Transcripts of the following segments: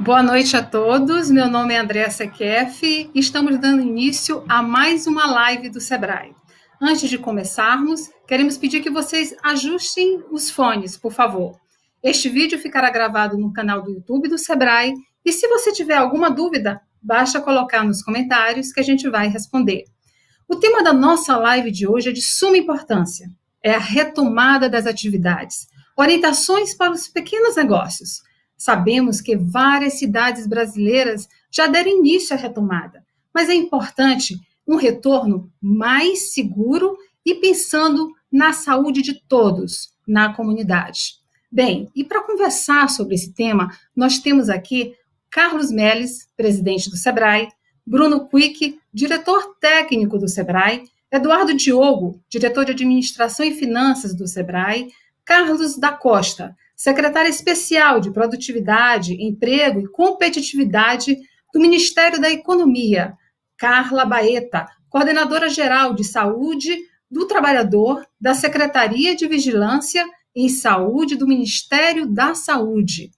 Boa noite a todos, meu nome é Andréa Sequef e estamos dando início a mais uma live do Sebrae. Antes de começarmos, queremos pedir que vocês ajustem os fones, por favor. Este vídeo ficará gravado no canal do YouTube do Sebrae e se você tiver alguma dúvida, basta colocar nos comentários que a gente vai responder. O tema da nossa live de hoje é de suma importância, é a retomada das atividades, orientações para os pequenos negócios. Sabemos que várias cidades brasileiras já deram início à retomada, mas é importante um retorno mais seguro e pensando na saúde de todos na comunidade. Bem, e para conversar sobre esse tema, nós temos aqui Carlos Melles, presidente do Sebrae, Bruno Quick, diretor técnico do Sebrae, Eduardo Diogo, diretor de Administração e Finanças do Sebrae, Carlos da Costa, secretária especial de Produtividade, Emprego e Competitividade do Ministério da Economia, Carla Baeta, coordenadora geral de Saúde do Trabalhador da Secretaria de Vigilância em Saúde do Ministério da Saúde,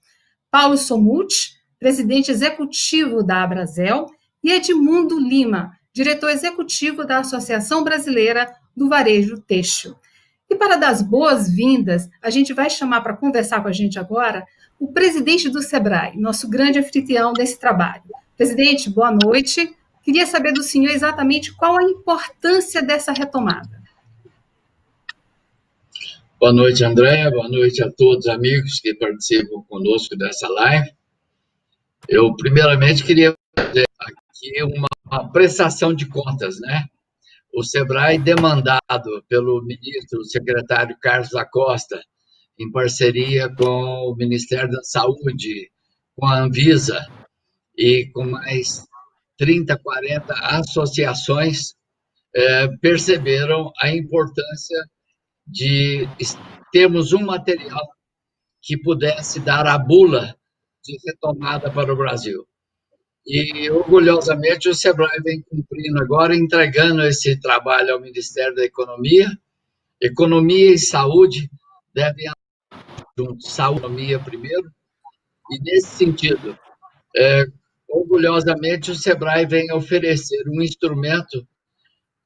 Paulo Somuth, presidente executivo da Abrazel, e Edmundo Lima, diretor executivo da Associação Brasileira do Varejo Têxtil. E para dar as boas-vindas, a gente vai chamar para conversar com a gente agora o presidente do Sebrae, nosso grande anfitrião desse trabalho. Presidente, boa noite. Queria saber do senhor exatamente qual a importância dessa retomada. Boa noite, André. Boa noite a todos os amigos que participam conosco dessa live. Eu, primeiramente, queria fazer aqui uma prestação de contas, né? O Sebrae, demandado pelo ministro, o secretário Carlos da Costa, em parceria com o Ministério da Saúde, com a Anvisa e com mais 30, 40 associações, perceberam a importância de termos um material que pudesse dar a bula de retomada para o Brasil. E, orgulhosamente, o Sebrae vem cumprindo agora, entregando esse trabalho ao Ministério da Economia. Economia e saúde devem andar juntos, saúde e economia primeiro. E, nesse sentido, orgulhosamente, o Sebrae vem oferecer um instrumento,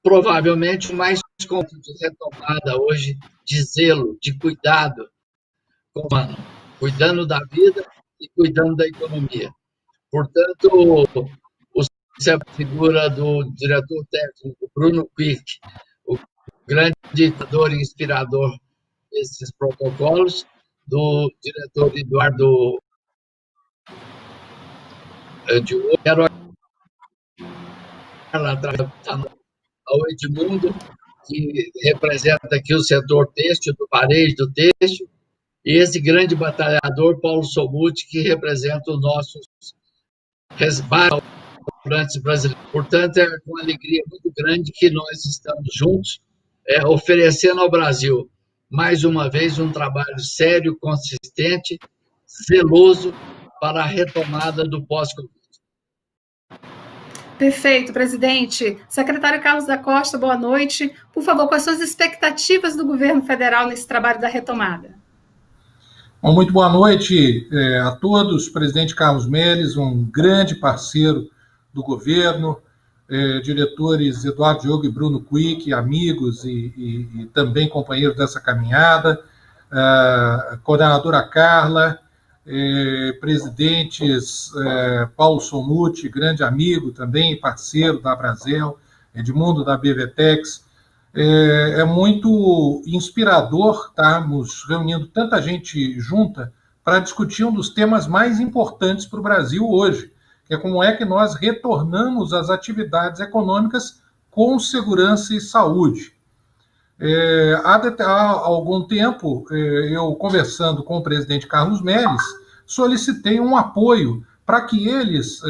provavelmente o mais completo de retomada hoje, de zelo, de cuidado com o humano, cuidando da vida e cuidando da economia. Portanto, a figura do diretor técnico Bruno Quick, o grande ditador e inspirador desses protocolos, do diretor Eduardo Diogo, quero ao Edmundo, que representa aqui o setor têxtil, do varejo do têxtil, e esse grande batalhador, Paulo Somuth, que representa os nossos restaurantes brasileiros. Portanto, é com alegria muito grande que nós estamos juntos, oferecendo ao Brasil, mais uma vez, um trabalho sério, consistente, zeloso para a retomada do pós-Covid. Perfeito, presidente. Secretário Carlos da Costa, boa noite. Por favor, quais são as expectativas do governo federal nesse trabalho da retomada? Bom, muito boa noite a todos. Presidente Carlos Melles, um grande parceiro do governo, diretores Eduardo Diogo e Bruno Quick, amigos e também companheiros dessa caminhada, coordenadora Carla, presidentes Paulo Somuth, grande amigo também, parceiro da Abrazel, Edmundo da BVTEX. É muito inspirador estarmos reunindo tanta gente junta para discutir um dos temas mais importantes para o Brasil hoje, que é como é que nós retornamos às atividades econômicas com segurança e saúde. Há algum tempo, eu conversando com o presidente Carlos Melles, solicitei um apoio para que eles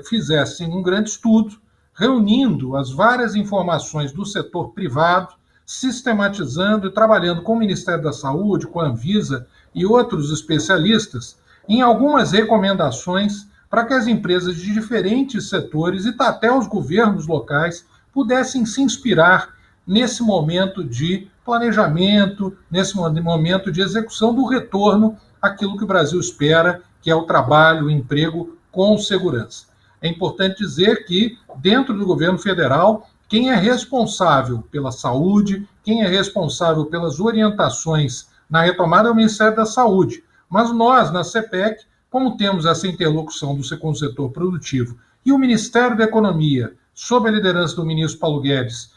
fizessem um grande estudo, reunindo as várias informações do setor privado, sistematizando e trabalhando com o Ministério da Saúde, com a Anvisa e outros especialistas, em algumas recomendações para que as empresas de diferentes setores e até os governos locais pudessem se inspirar nesse momento de planejamento, nesse momento de execução do retorno àquilo que o Brasil espera, que é o trabalho, o emprego com segurança. É importante dizer que, dentro do governo federal, quem é responsável pela saúde, quem é responsável pelas orientações na retomada é o Ministério da Saúde. Mas nós, na CPEC, como temos essa interlocução com o setor produtivo e o Ministério da Economia, sob a liderança do ministro Paulo Guedes,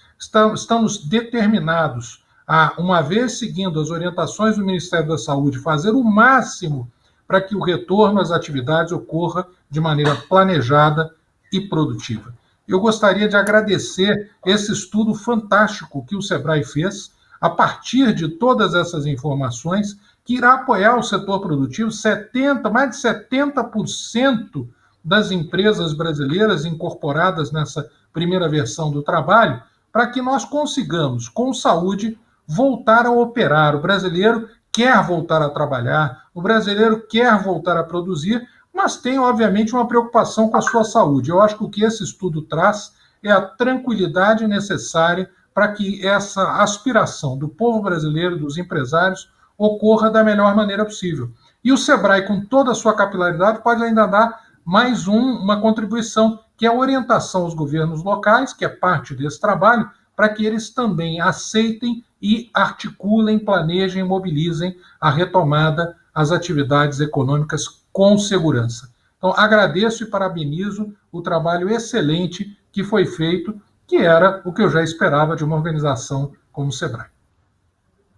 estamos determinados a, uma vez seguindo as orientações do Ministério da Saúde, fazer o máximo para que o retorno às atividades ocorra de maneira planejada e produtiva. Eu gostaria de agradecer esse estudo fantástico que o SEBRAE fez, a partir de todas essas informações, que irá apoiar o setor produtivo. Mais de 70% das empresas brasileiras incorporadas nessa primeira versão do trabalho, para que nós consigamos, com saúde, voltar a operar. O brasileiro quer voltar a trabalhar, o brasileiro quer voltar a produzir, mas tem, obviamente, uma preocupação com a sua saúde. Eu acho que o que esse estudo traz é a tranquilidade necessária para que essa aspiração do povo brasileiro, dos empresários, ocorra da melhor maneira possível. E o SEBRAE, com toda a sua capilaridade, pode ainda dar mais uma contribuição, que é a orientação aos governos locais, que é parte desse trabalho, para que eles também aceitem e articulem, planejem, mobilizem a retomada às atividades econômicas com segurança. Então, agradeço e parabenizo o trabalho excelente que foi feito, que era o que eu já esperava de uma organização como o SEBRAE.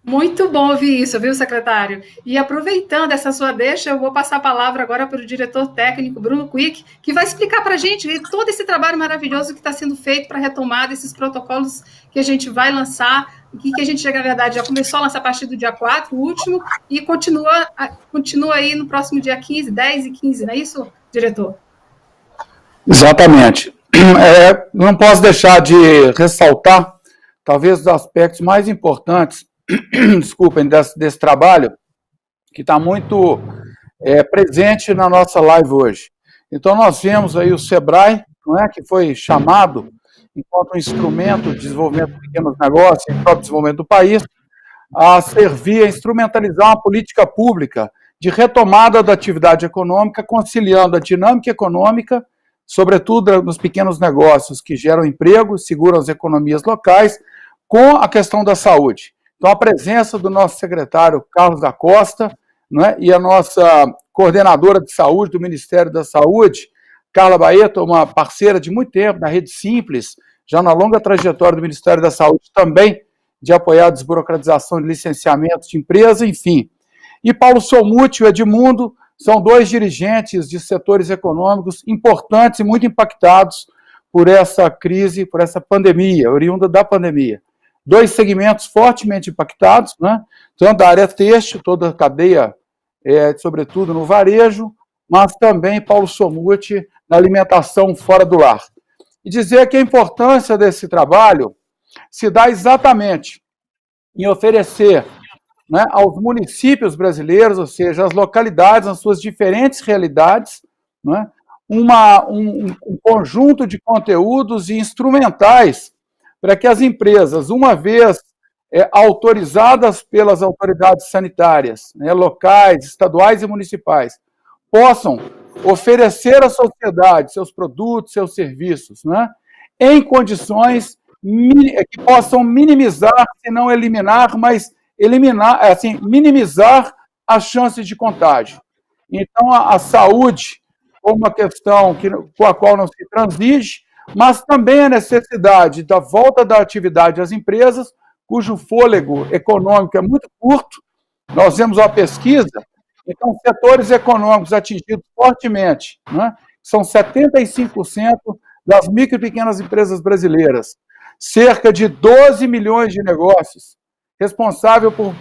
Muito bom ouvir isso, viu, secretário? E aproveitando essa sua deixa, eu vou passar a palavra agora para o diretor técnico, Bruno Quick, que vai explicar para a gente todo esse trabalho maravilhoso que está sendo feito para a retomada desses protocolos que a gente vai lançar, e que a gente, na verdade, já começou a lançar a partir do dia 4, o último, e continua aí no próximo dia 15, 10 e 15, não é isso, diretor? Exatamente. Não posso deixar de ressaltar, talvez, os aspectos mais importantes desculpem, desse trabalho, que está muito presente na nossa live hoje. Então, nós vemos aí o SEBRAE, não é, que foi chamado, enquanto um instrumento de desenvolvimento de pequenos negócios e próprio desenvolvimento do país, a servir, a instrumentalizar uma política pública de retomada da atividade econômica, conciliando a dinâmica econômica, sobretudo nos pequenos negócios que geram emprego, seguram as economias locais, com a questão da saúde. Então, a presença do nosso secretário Carlos da Costa, né, e a nossa coordenadora de saúde do Ministério da Saúde, Carla Baeta, uma parceira de muito tempo da Rede Simples, já na longa trajetória do Ministério da Saúde também, de apoiar a desburocratização de licenciamentos de empresa, enfim. E Paulo Somuti e o Edmundo são dois dirigentes de setores econômicos importantes e muito impactados por essa crise, por essa pandemia, oriunda da pandemia. Dois segmentos fortemente impactados, né? Tanto a área têxtil, toda a cadeia, sobretudo no varejo, mas também Paulo Somuti na alimentação fora do lar. E dizer que a importância desse trabalho se dá exatamente em oferecer, né, aos municípios brasileiros, ou seja, às localidades, nas suas diferentes realidades, né, um conjunto de conteúdos e instrumentais para que as empresas, uma vez autorizadas pelas autoridades sanitárias, né, locais, estaduais e municipais, possam oferecer à sociedade seus produtos, seus serviços, né, em condições que possam minimizar, se não eliminar, mas minimizar as chances de contágio. Então, a saúde é uma questão com a qual não se transige, mas também a necessidade da volta da atividade às empresas, cujo fôlego econômico é muito curto. Nós vemos uma pesquisa, então, setores econômicos atingidos fortemente, né, são 75% das micro e pequenas empresas brasileiras, cerca de 12 milhões de negócios, responsável por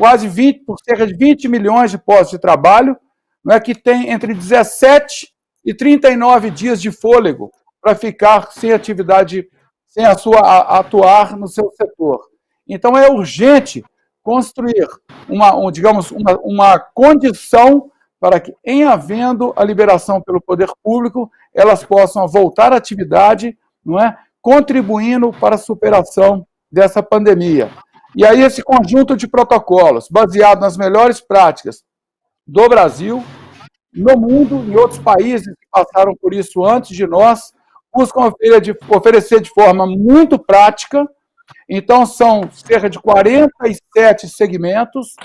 cerca de 20 milhões de postos de trabalho, né, que tem entre 17 e 39 dias de fôlego para ficar sem atividade, sem atuar no seu setor. Então, é urgente construir uma condição para que, em havendo a liberação pelo poder público, elas possam voltar à atividade, não é, contribuindo para a superação dessa pandemia. E aí esse conjunto de protocolos, baseado nas melhores práticas do Brasil, no mundo, em outros países que passaram por isso antes de nós, buscam oferecer de forma muito prática. Então, são cerca de 47 segmentos,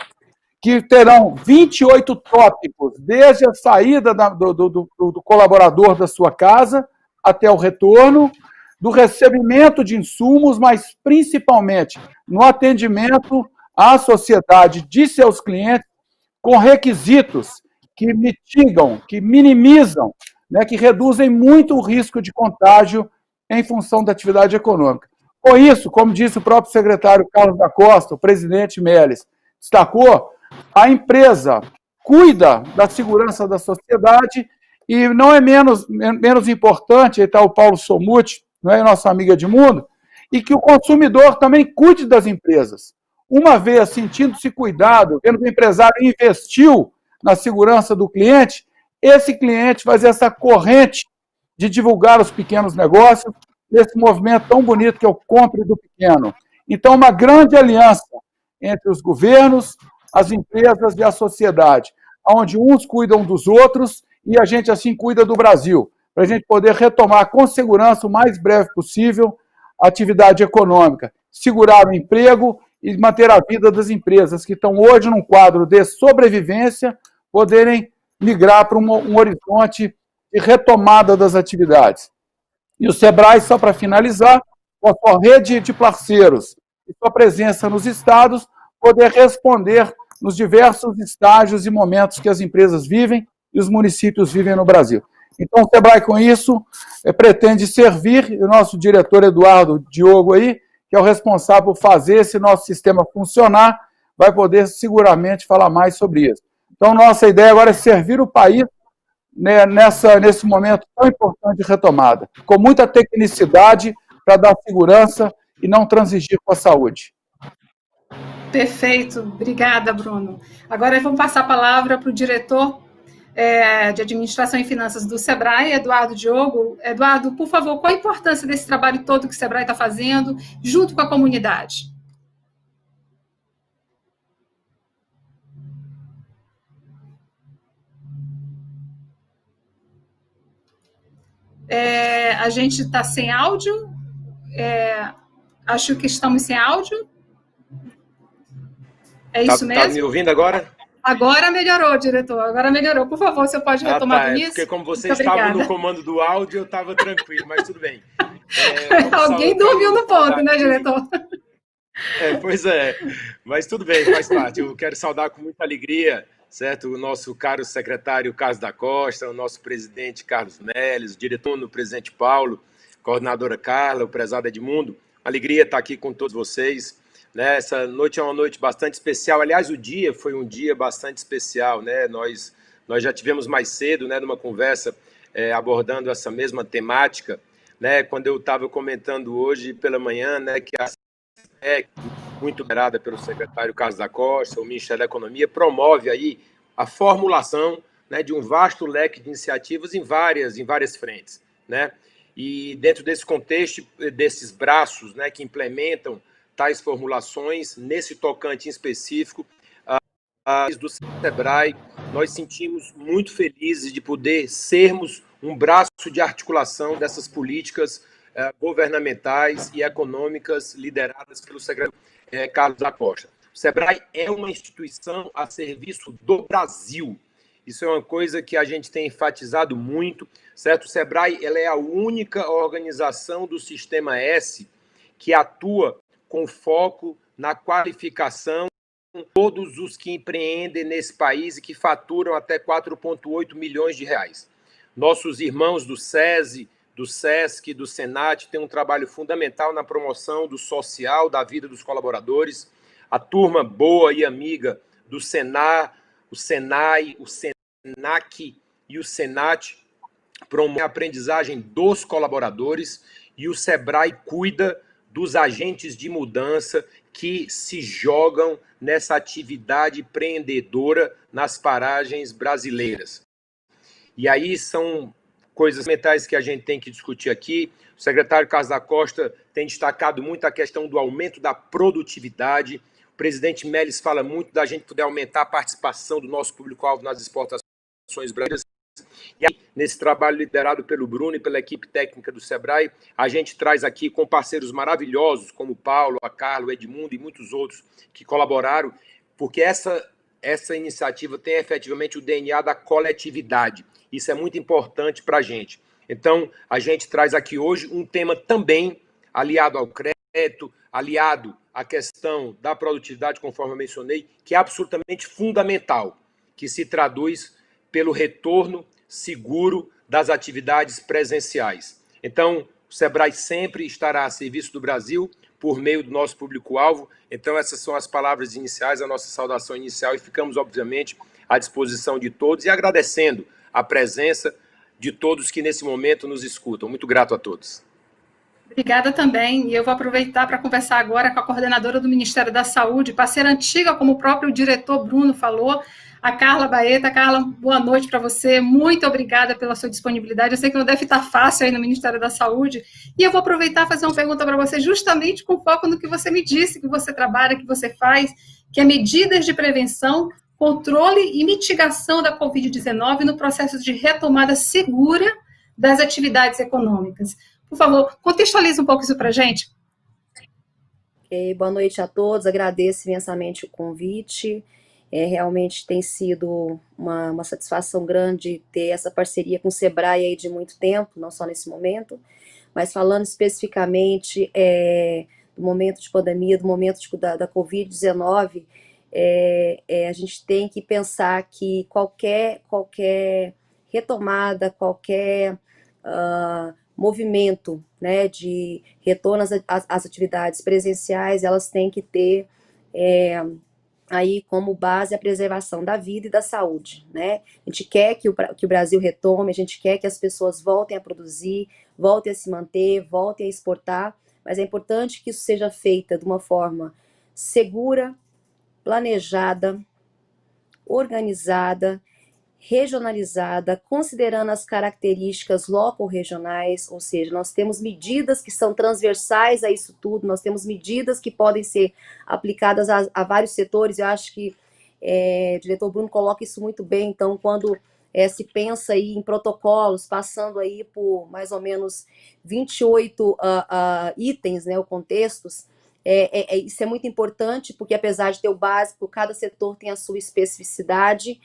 que terão 28 tópicos, desde a saída do colaborador da sua casa até o retorno, do recebimento de insumos, mas principalmente no atendimento à sociedade de seus clientes, com requisitos que mitigam, que minimizam, né, que reduzem muito o risco de contágio em função da atividade econômica. Com isso, como disse o próprio secretário Carlos da Costa, o presidente Melles destacou, a empresa cuida da segurança da sociedade e não é menos importante, aí está o Paulo Somuti, não é, nosso amigo Edmundo, e que o consumidor também cuide das empresas. Uma vez sentindo-se cuidado, vendo que o empresário investiu na segurança do cliente, esse cliente faz essa corrente de divulgar os pequenos negócios, nesse movimento tão bonito que é o Compre do Pequeno. Então, uma grande aliança entre os governos, as empresas e a sociedade, onde uns cuidam dos outros e a gente assim cuida do Brasil, para a gente poder retomar com segurança o mais breve possível a atividade econômica, segurar o emprego e manter a vida das empresas que estão hoje num quadro de sobrevivência, poderem migrar para um horizonte de retomada das atividades. E o SEBRAE, só para finalizar, com a sua rede de parceiros e sua presença nos estados, poder responder nos diversos estágios e momentos que as empresas vivem e os municípios vivem no Brasil. Então, o SEBRAE, com isso, pretende servir, e o nosso diretor Eduardo Diogo aí, que é o responsável por fazer esse nosso sistema funcionar, vai poder seguramente falar mais sobre isso. Então, nossa ideia agora é servir o país, né, nesse momento tão importante de retomada, com muita tecnicidade para dar segurança e não transigir com a saúde. Perfeito, obrigada, Bruno. Agora vamos passar a palavra para o diretor de Administração e Finanças do SEBRAE, Eduardo Diogo. Eduardo, por favor, qual a importância desse trabalho todo que o SEBRAE está fazendo junto com a comunidade? A gente está sem áudio. Acho que estamos sem áudio. É isso mesmo? Está me ouvindo agora? Agora melhorou, diretor. Agora melhorou. Por favor, você pode retomar do início? Porque como você estava no comando do áudio, eu estava tranquilo, mas tudo bem. Alguém dormiu no ponto, né, diretor? Pois é, mas tudo bem, faz parte. Eu quero saudar com muita alegria, certo, o nosso caro secretário Carlos da Costa, o nosso presidente Carlos Melles, o diretor no presidente Paulo, coordenadora Carla, o prezado Edmundo. Alegria estar aqui com todos vocês. Né? Essa noite é uma noite bastante especial. Aliás, o dia foi um dia bastante especial. Né? Nós já tivemos mais cedo, né, numa conversa abordando essa mesma temática, né? Quando eu estava comentando hoje pela manhã, né, que a muito liderada pelo secretário Carlos da Costa, o Ministério da Economia, promove aí a formulação, né, de um vasto leque de iniciativas em várias frentes. Né? E dentro desse contexto, desses braços, né, que implementam tais formulações, nesse tocante em específico, do SEBRAE, nós sentimos muito felizes de poder sermos um braço de articulação dessas políticas governamentais e econômicas lideradas pelo secretário Carlos da Costa. O SEBRAE é uma instituição a serviço do Brasil. Isso é uma coisa que a gente tem enfatizado muito, certo? O SEBRAE ela é a única organização do Sistema S que atua com foco na qualificação de todos os que empreendem nesse país e que faturam até 4,8 milhões de reais. Nossos irmãos do SESI, do SESC, do SENAT têm um trabalho fundamental na promoção do social, da vida dos colaboradores. A turma boa e amiga do SENAR, o SENAI, o SENAC e o SENAT promovem a aprendizagem dos colaboradores e o SEBRAE cuida dos agentes de mudança que se jogam nessa atividade empreendedora nas paragens brasileiras. E aí são coisas fundamentais que a gente tem que discutir aqui. O secretário Carlos da Costa tem destacado muito a questão do aumento da produtividade. O presidente Melles fala muito da gente poder aumentar a participação do nosso público-alvo nas exportações. organizações brasileiras. E aí, nesse trabalho liderado pelo Bruno e pela equipe técnica do Sebrae, a gente traz aqui com parceiros maravilhosos, como o Paulo, a Carla, o Edmundo e muitos outros que colaboraram, porque essa iniciativa tem efetivamente o DNA da coletividade. Isso é muito importante para a gente. Então, a gente traz aqui hoje um tema também aliado ao crédito, aliado à questão da produtividade, conforme eu mencionei, que é absolutamente fundamental, que se traduz pelo retorno seguro das atividades presenciais. Então, o Sebrae sempre estará a serviço do Brasil por meio do nosso público-alvo. Então, essas são as palavras iniciais, a nossa saudação inicial, e ficamos, obviamente, à disposição de todos e agradecendo a presença de todos que, nesse momento, nos escutam. Muito grato a todos. Obrigada também, e eu vou aproveitar para conversar agora com a coordenadora do Ministério da Saúde, parceira antiga, como o próprio diretor Bruno falou, a Carla Baeta. Carla, boa noite para você, muito obrigada pela sua disponibilidade, eu sei que não deve estar fácil aí no Ministério da Saúde, e eu vou aproveitar e fazer uma pergunta para você, justamente com foco no que você me disse, que você trabalha, que você faz, que é medidas de prevenção, controle e mitigação da Covid-19 no processo de retomada segura das atividades econômicas. Por favor, contextualize um pouco isso para a gente. Boa noite a todos, agradeço imensamente o convite. Realmente tem sido uma satisfação grande ter essa parceria com o Sebrae aí de muito tempo, não só nesse momento, mas falando especificamente do momento de pandemia, do momento da Covid-19, a gente tem que pensar que qualquer retomada, qualquer movimento, né, de retorno às atividades presenciais, elas têm que ter aí como base a preservação da vida e da saúde, né? A gente quer que o Brasil retome, a gente quer que as pessoas voltem a produzir, voltem a se manter, voltem a exportar, mas é importante que isso seja feito de uma forma segura, planejada, organizada, regionalizada, considerando as características loco-regionais, ou seja, nós temos medidas que são transversais a isso tudo, nós temos medidas que podem ser aplicadas a vários setores. Eu acho que o diretor Bruno coloca isso muito bem. Então, quando se pensa aí em protocolos, passando aí por mais ou menos 28 itens, né, ou contextos, isso é muito importante, porque apesar de ter o básico, cada setor tem a sua especificidade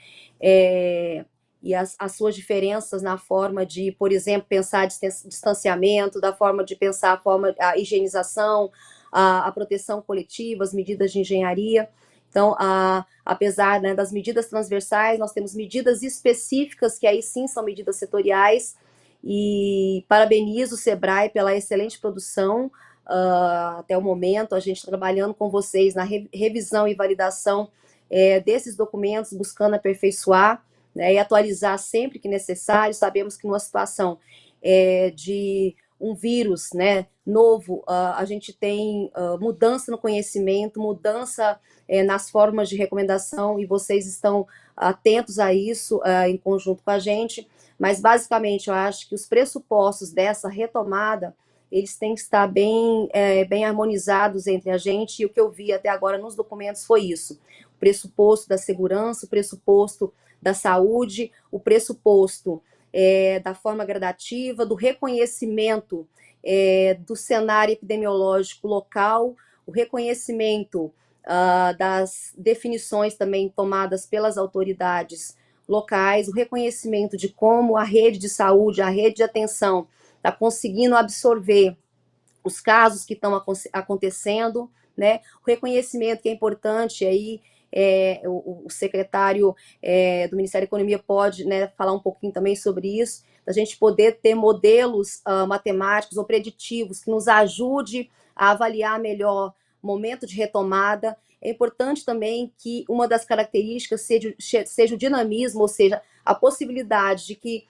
e as suas diferenças na forma de, por exemplo, pensar distanciamento, da forma de pensar a higienização, a proteção coletiva, as medidas de engenharia. Então, apesar, né, das medidas transversais, nós temos medidas específicas, que aí sim são medidas setoriais, e parabenizo o Sebrae pela excelente produção. Até o momento, a gente trabalhando com vocês na revisão e validação desses documentos, buscando aperfeiçoar, né, e atualizar sempre que necessário. Sabemos que numa situação de um vírus, né, novo, a gente tem mudança no conhecimento, mudança nas formas de recomendação, e vocês estão atentos a isso em conjunto com a gente, mas basicamente eu acho que os pressupostos dessa retomada, eles têm que estar bem harmonizados entre a gente, e o que eu vi até agora nos documentos foi isso: o pressuposto da segurança, o pressuposto da saúde, o pressuposto da forma gradativa, do reconhecimento do cenário epidemiológico local, o reconhecimento das definições também tomadas pelas autoridades locais, o reconhecimento de como a rede de saúde, a rede de atenção está conseguindo absorver os casos que estão acontecendo, né? O reconhecimento que é importante aí, o secretário do Ministério da Economia pode, né, falar um pouquinho também sobre isso, da gente poder ter modelos matemáticos ou preditivos que nos ajude a avaliar melhor o momento de retomada. É importante também que uma das características seja o dinamismo, ou seja, a possibilidade de que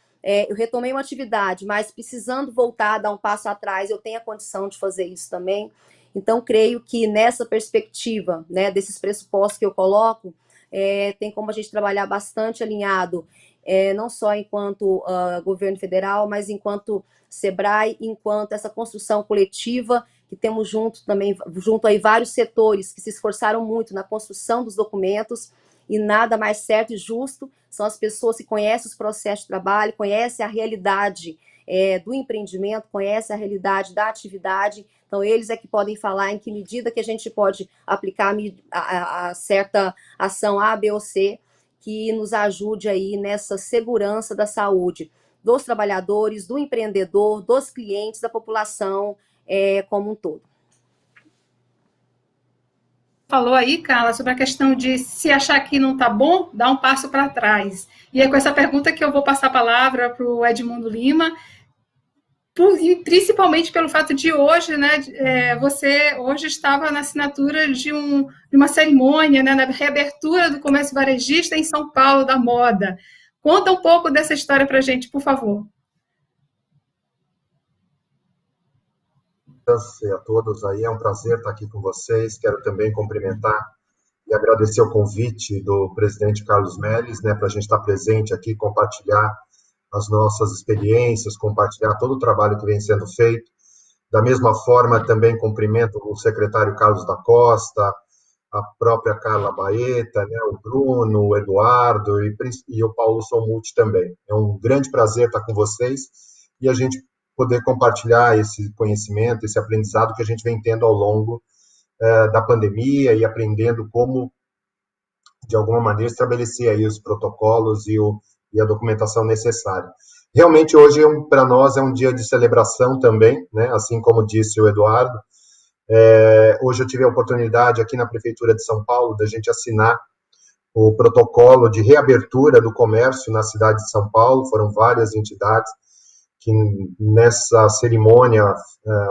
eu retomei uma atividade, mas precisando voltar a dar um passo atrás, eu tenho a condição de fazer isso também. Então, creio que nessa perspectiva, né, desses pressupostos que eu coloco, tem como a gente trabalhar bastante alinhado, não só enquanto governo federal, mas enquanto Sebrae, enquanto essa construção coletiva, que temos junto aí vários setores que se esforçaram muito na construção dos documentos, e nada mais certo e justo são as pessoas que conhecem os processos de trabalho, conhecem a realidade do empreendimento, conhecem a realidade da atividade. Então, eles é que podem falar em que medida que a gente pode aplicar a certa ação A, B ou C, que nos ajude aí nessa segurança da saúde dos trabalhadores, do empreendedor, dos clientes, da população como um todo. Falou aí, Carla, sobre a questão de se achar que não está bom, dá um passo para trás. E é com essa pergunta que eu vou passar a palavra para o Edmundo Lima, e principalmente pelo fato de hoje, né, você hoje estava na assinatura de uma cerimônia, né, na reabertura do comércio varejista em São Paulo, da moda. Conta um pouco dessa história para a gente, por favor. A todos aí, é um prazer estar aqui com vocês. Quero também cumprimentar e agradecer o convite do presidente Carlos Melles, né, para a gente estar presente aqui, compartilhar as nossas experiências, compartilhar todo o trabalho que vem sendo feito. Da mesma forma, também cumprimento o secretário Carlos da Costa, a própria Carla Baeta, né, o Bruno, o Eduardo e o Paulo Sommuth também. É um grande prazer estar com vocês e a gente poder compartilhar esse conhecimento, esse aprendizado que a gente vem tendo ao longo da pandemia e aprendendo como, de alguma maneira, estabelecer aí os protocolos e a documentação necessária. Realmente, hoje, para nós, é um dia de celebração também, né? Assim como disse o Eduardo. Hoje eu tive a oportunidade, aqui na Prefeitura de São Paulo, da gente assinar o protocolo de reabertura do comércio na cidade de São Paulo. Foram várias entidades que, nessa cerimônia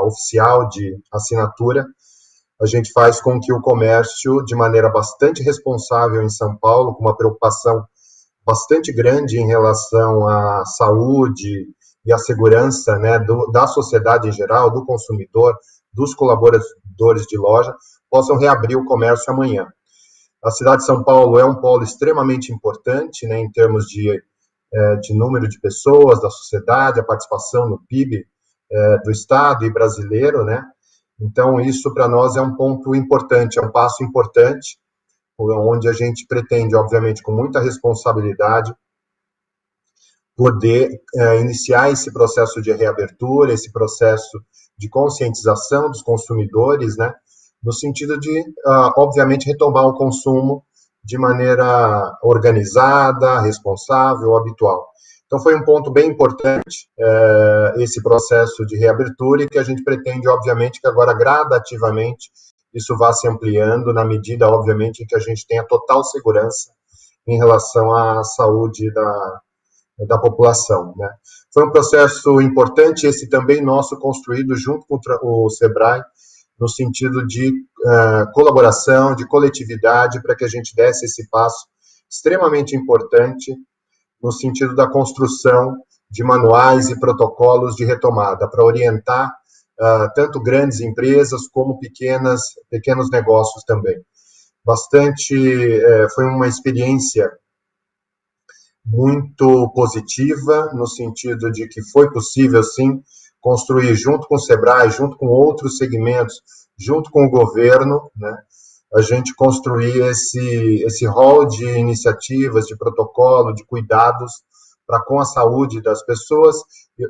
oficial de assinatura, a gente faz com que o comércio, de maneira bastante responsável em São Paulo, com uma preocupação bastante grande em relação à saúde e à segurança, né, da sociedade em geral, do consumidor, dos colaboradores de loja, possam reabrir o comércio amanhã. A cidade de São Paulo é um polo extremamente importante, né, em termos de número de pessoas, da sociedade, a participação no PIB do Estado e brasileiro, né? Então, isso para nós é um ponto importante, é um passo importante, onde a gente pretende, obviamente, com muita responsabilidade, poder iniciar esse processo de reabertura, esse processo de conscientização dos consumidores, né, no sentido de, obviamente, retomar o consumo de maneira organizada, responsável, habitual. Então, foi um ponto bem importante esse processo de reabertura e que a gente pretende, obviamente, que agora, gradativamente, isso vá se ampliando na medida, obviamente, em que a gente tenha total segurança em relação à saúde da população, né? Foi um processo importante, esse também nosso, construído junto com o SEBRAE, no sentido de colaboração, de coletividade, para que a gente desse esse passo extremamente importante no sentido da construção de manuais e protocolos de retomada, para orientar tanto grandes empresas como pequenos negócios também. Foi uma experiência muito positiva, no sentido de que foi possível, sim, construir junto com o SEBRAE, junto com outros segmentos, junto com o governo, né, a gente construir esse rol de iniciativas, de protocolo, de cuidados para com a saúde das pessoas,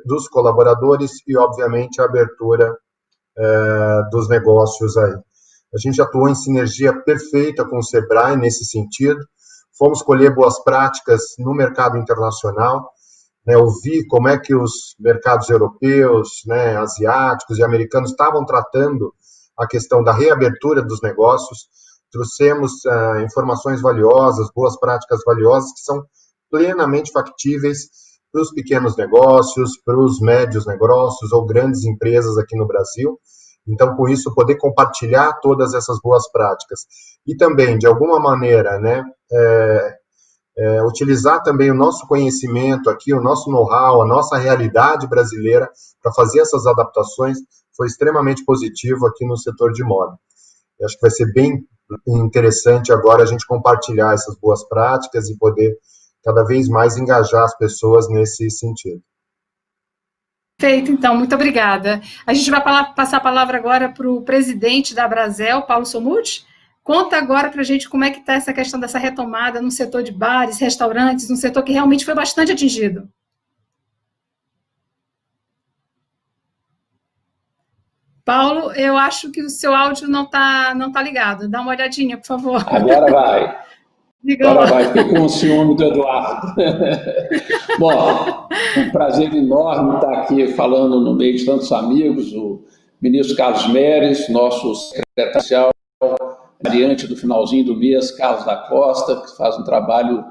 dos colaboradores e, obviamente, a abertura dos negócios aí. A gente atuou em sinergia perfeita com o SEBRAE nesse sentido, fomos colher boas práticas no mercado internacional, né, ouvir como é que os mercados europeus, né, asiáticos e americanos estavam tratando a questão da reabertura dos negócios, trouxemos informações valiosas, boas práticas valiosas, que são plenamente factíveis para os pequenos negócios, para os médios negócios ou grandes empresas aqui no Brasil. Então, com isso, poder compartilhar todas essas boas práticas. E também, de alguma maneira, né, utilizar também o nosso conhecimento aqui, o nosso know-how, a nossa realidade brasileira para fazer essas adaptações foi extremamente positivo aqui no setor de moda. Eu acho que vai ser bem interessante agora a gente compartilhar essas boas práticas e poder cada vez mais engajar as pessoas nesse sentido. Perfeito, então, muito obrigada. A gente vai passar a palavra agora para o presidente da Brasel, Paulo Sommuth. Conta agora para a gente como é que está essa questão dessa retomada no setor de bares, restaurantes, um setor que realmente foi bastante atingido. Paulo, eu acho que o seu áudio não tá ligado. Dá uma olhadinha, por favor. Agora vai. Agora vai, fiquei com o ciúme do Eduardo. Bom, um prazer enorme estar aqui falando no meio de tantos amigos, o ministro Carlos Mérez, nosso secretário diante do finalzinho do mês, Carlos da Costa, que faz um trabalho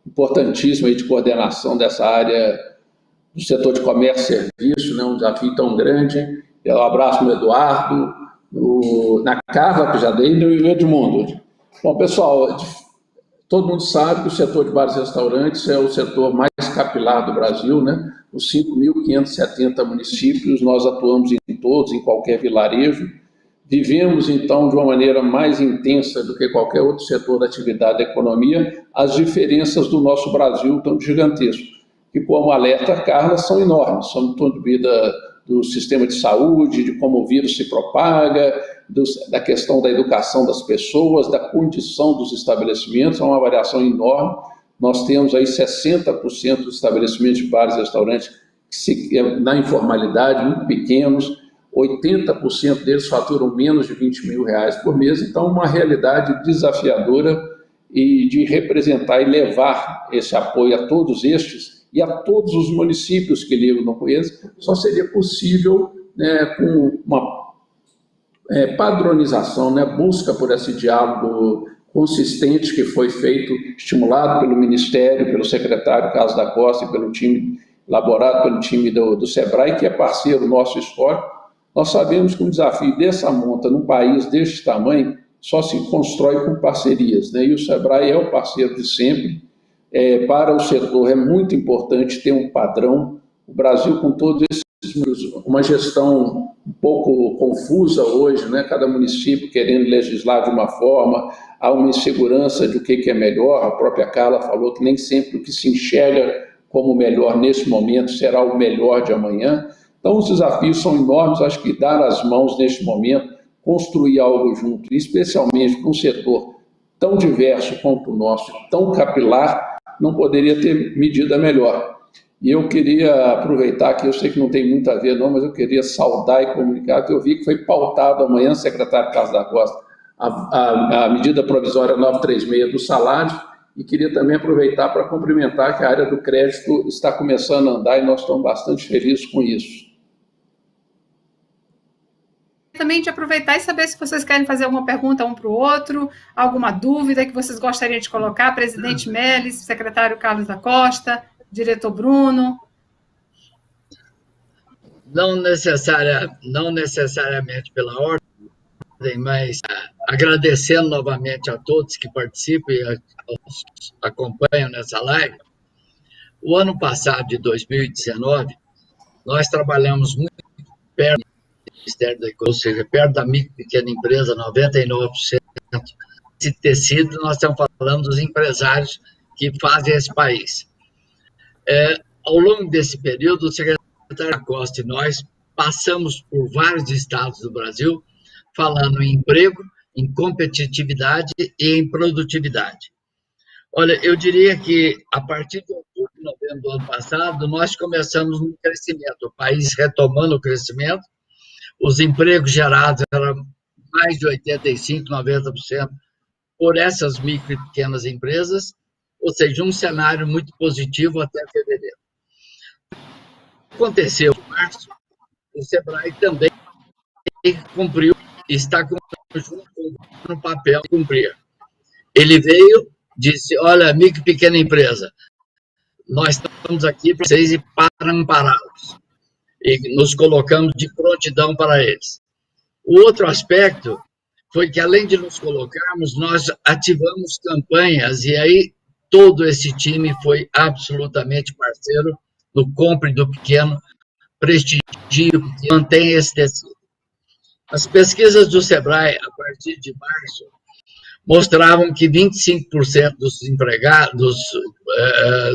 importantíssimo aí de coordenação dessa área do setor de comércio e serviço, né, um desafio tão grande. Um abraço no Eduardo, na Carla, que já dei, e no Edmundo. Bom, pessoal, todo mundo sabe que o setor de bares e restaurantes é o setor mais capilar do Brasil, né? Os 5.570 municípios, nós atuamos em todos, em qualquer vilarejo. Vivemos, então, de uma maneira mais intensa do que qualquer outro setor da atividade da economia, as diferenças do nosso Brasil tão gigantescas, que, como alerta a Carla, são enormes, são do ponto de vista do sistema de saúde, de como o vírus se propaga, da questão da educação das pessoas, da condição dos estabelecimentos, é uma variação enorme. Nós temos aí 60% dos estabelecimentos de bares e restaurantes na informalidade, muito pequenos, 80% deles faturam menos de R$20 mil por mês, então uma realidade desafiadora e de representar e levar esse apoio a todos estes e a todos os municípios que eu não conheço, só seria possível, né, com uma padronização, né, busca por esse diálogo consistente que foi feito, estimulado pelo Ministério, pelo secretário Carlos da Costa e pelo time, elaborado pelo time do SEBRAE, que é parceiro nosso histórico. Nós sabemos que um desafio dessa monta, num país deste tamanho, só se constrói com parcerias, né? E o SEBRAE é o parceiro de sempre. Para o setor é muito importante ter um padrão. O Brasil, com todos esses números, uma gestão um pouco confusa hoje, né? Cada município querendo legislar de uma forma, há uma insegurança de o que é melhor. A própria Carla falou que nem sempre o que se enxerga como melhor nesse momento será o melhor de amanhã. Então, os desafios são enormes. Acho que dar as mãos neste momento, construir algo junto, especialmente com um setor tão diverso quanto o nosso, tão capilar, não poderia ter medida melhor. E eu queria aproveitar que eu sei que não tem muito a ver, não, mas eu queria saudar e comunicar que eu vi que foi pautado amanhã, secretário Carlos da Costa, a medida provisória 936 do salário, e queria também aproveitar para cumprimentar que a área do crédito está começando a andar e nós estamos bastante felizes com isso. Também de aproveitar e saber se vocês querem fazer alguma pergunta um para o outro, alguma dúvida que vocês gostariam de colocar, presidente Mérez, secretário Carlos da Costa, diretor Bruno. Não necessariamente pela ordem, mas agradecendo novamente a todos que participam e acompanham nessa live. O ano passado, de 2019, nós trabalhamos muito perto Ministério da Economia, ou seja, perto da micro e pequena empresa, 99%. Esse tecido, nós estamos falando dos empresários que fazem esse país. Ao longo desse período, o secretário Costa e nós passamos por vários estados do Brasil, falando em emprego, em competitividade e em produtividade. Olha, eu diria que, a partir de outubro, novembro do ano passado, nós começamos um crescimento, o país retomando o crescimento. Os empregos gerados eram mais de 85%, 90% por essas micro e pequenas empresas, ou seja, um cenário muito positivo até fevereiro. Aconteceu em março, o SEBRAE também está junto no papel de cumprir. Ele veio, disse, olha, micro e pequena empresa, nós estamos aqui para vocês e para ampará-los. E nos colocamos de prontidão para eles. O outro aspecto foi que, além de nos colocarmos, nós ativamos campanhas, e aí todo esse time foi absolutamente parceiro no Compre do Pequeno, prestigio, que mantém esse tecido. As pesquisas do SEBRAE, a partir de março, mostravam que 25%